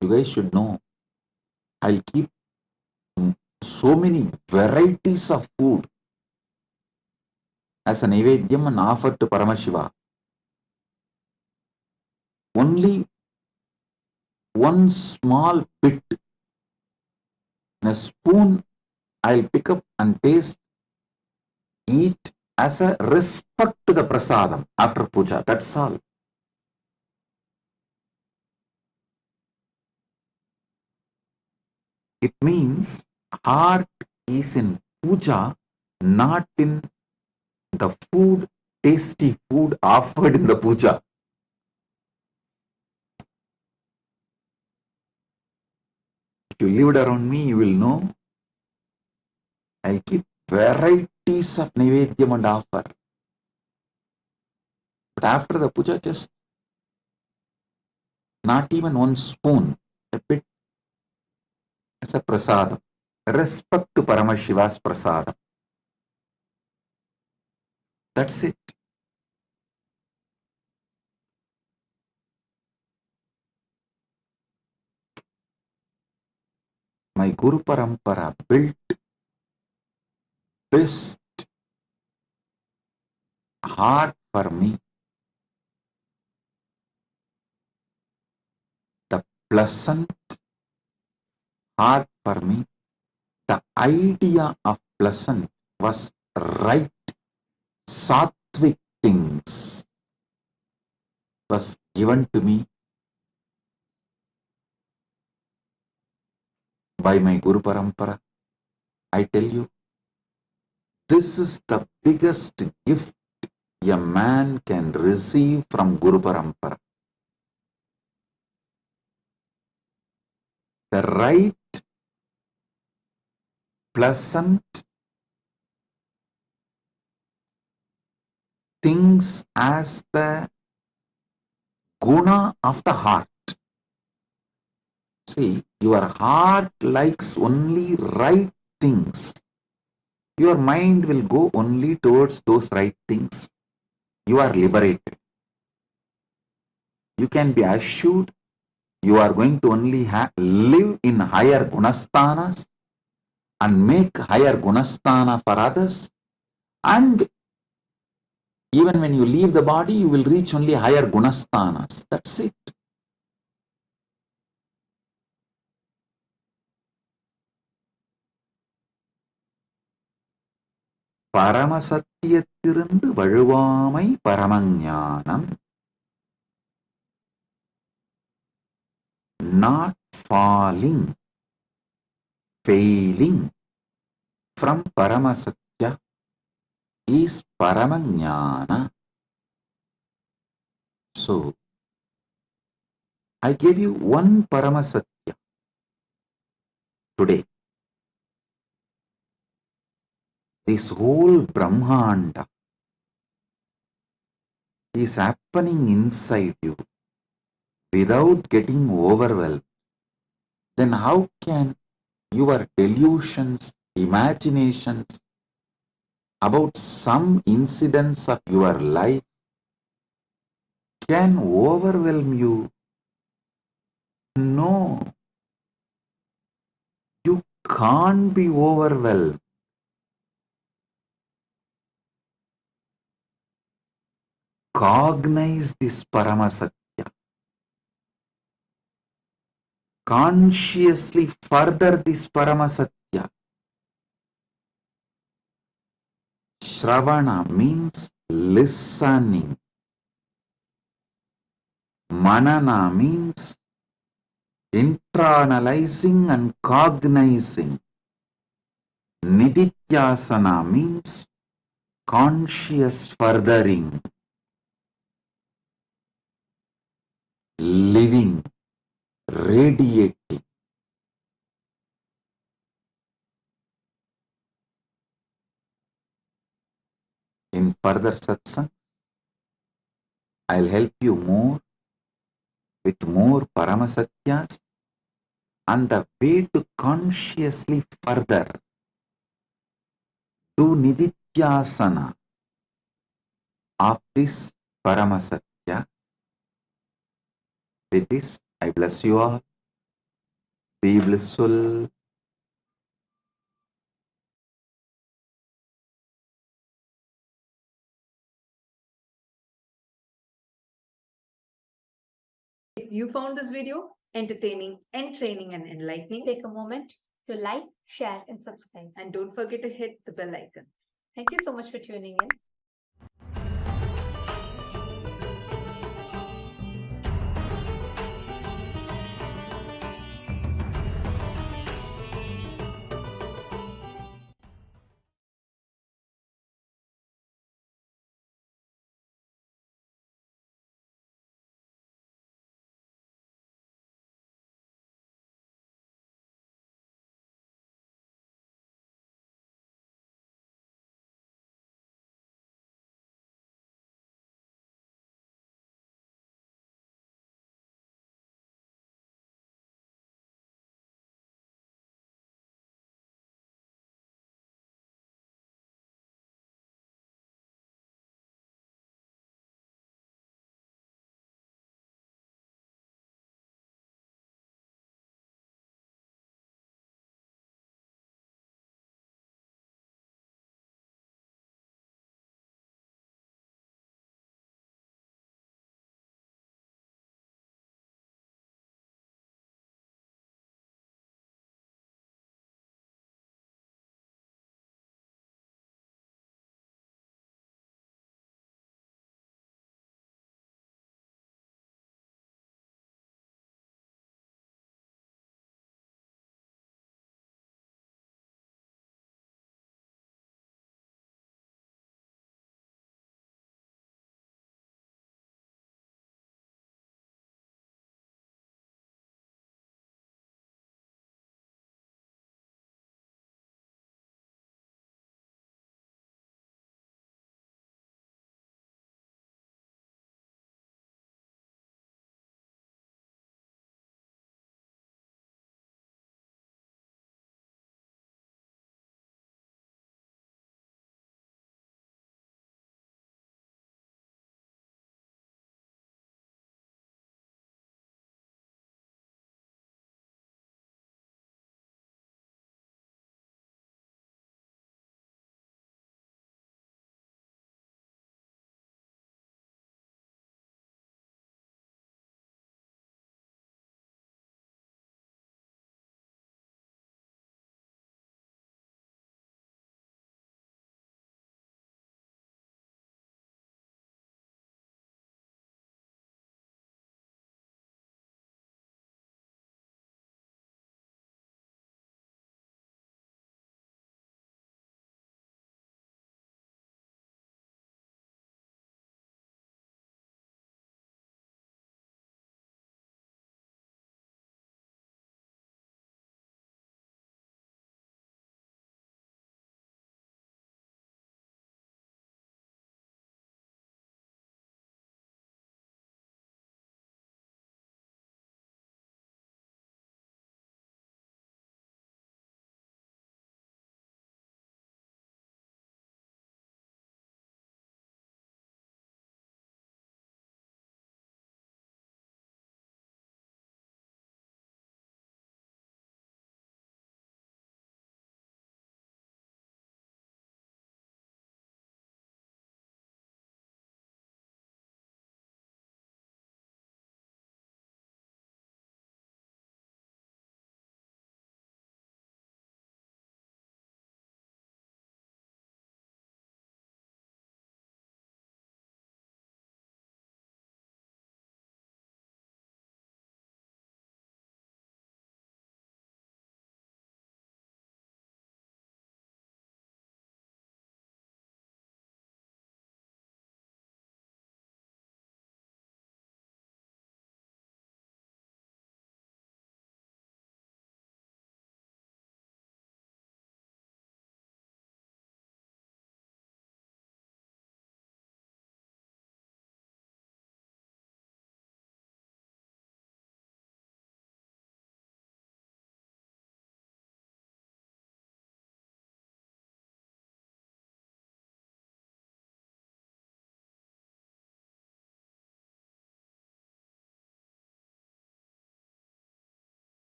You guys should know, I'll keep so many varieties of food as a Nivedyam and offer to Paramashiva. Only one small bit in a spoon I'll pick up and taste, eat as a respect to the prasadam after puja. That's all. It means heart is in puja, not in the food, tasty food offered in the puja. If you lived around me, you will know I'll keep varieties of Nivedyam and offer. But after the puja, just not even one spoon, a bit as a prasadam. Respect to Paramashiva's prasadam. That's it. My Guru Parampara built best heart for me. The pleasant heart for me. The idea of pleasant was right. Sattvic things was given to me by my Guru Parampara. I tell you, this is the biggest gift a man can receive from Guru Parampara. The right, pleasant things as the guna of the heart. See, your heart likes only right things. Your mind will go only towards those right things. You are liberated. You can be assured you are going to only live in higher gunasthanas and make higher gunasthana for others. And even when you leave the body, you will reach only higher gunasthanas. That's it. பரமசத்தியத்திலிருந்து வழுவாமை பரமஞானம். Not falling, failing from Paramasatya is Paramajnana. So, I gave you one Paramasatya today. This whole Brahmanda is happening inside you without getting overwhelmed. Then how can your delusions, imaginations about some incidents of your life can overwhelm you? No, you can't be overwhelmed. Cognize this Paramasatya. Consciously further this Paramasatya. Shravana means listening. Manana means internalizing and cognizing. Nididhyasana means conscious furthering. Living, radiating. In further satsang, I'll help you more with more Paramasatyas and the way to consciously further do Nididhyasana of this Paramasatya. With this, I bless you all. Be blissful. If you found this video entertaining, entraining, and enlightening, Take a moment to like, share, and subscribe. and don't forget to hit the bell icon. Thank you so much for tuning in.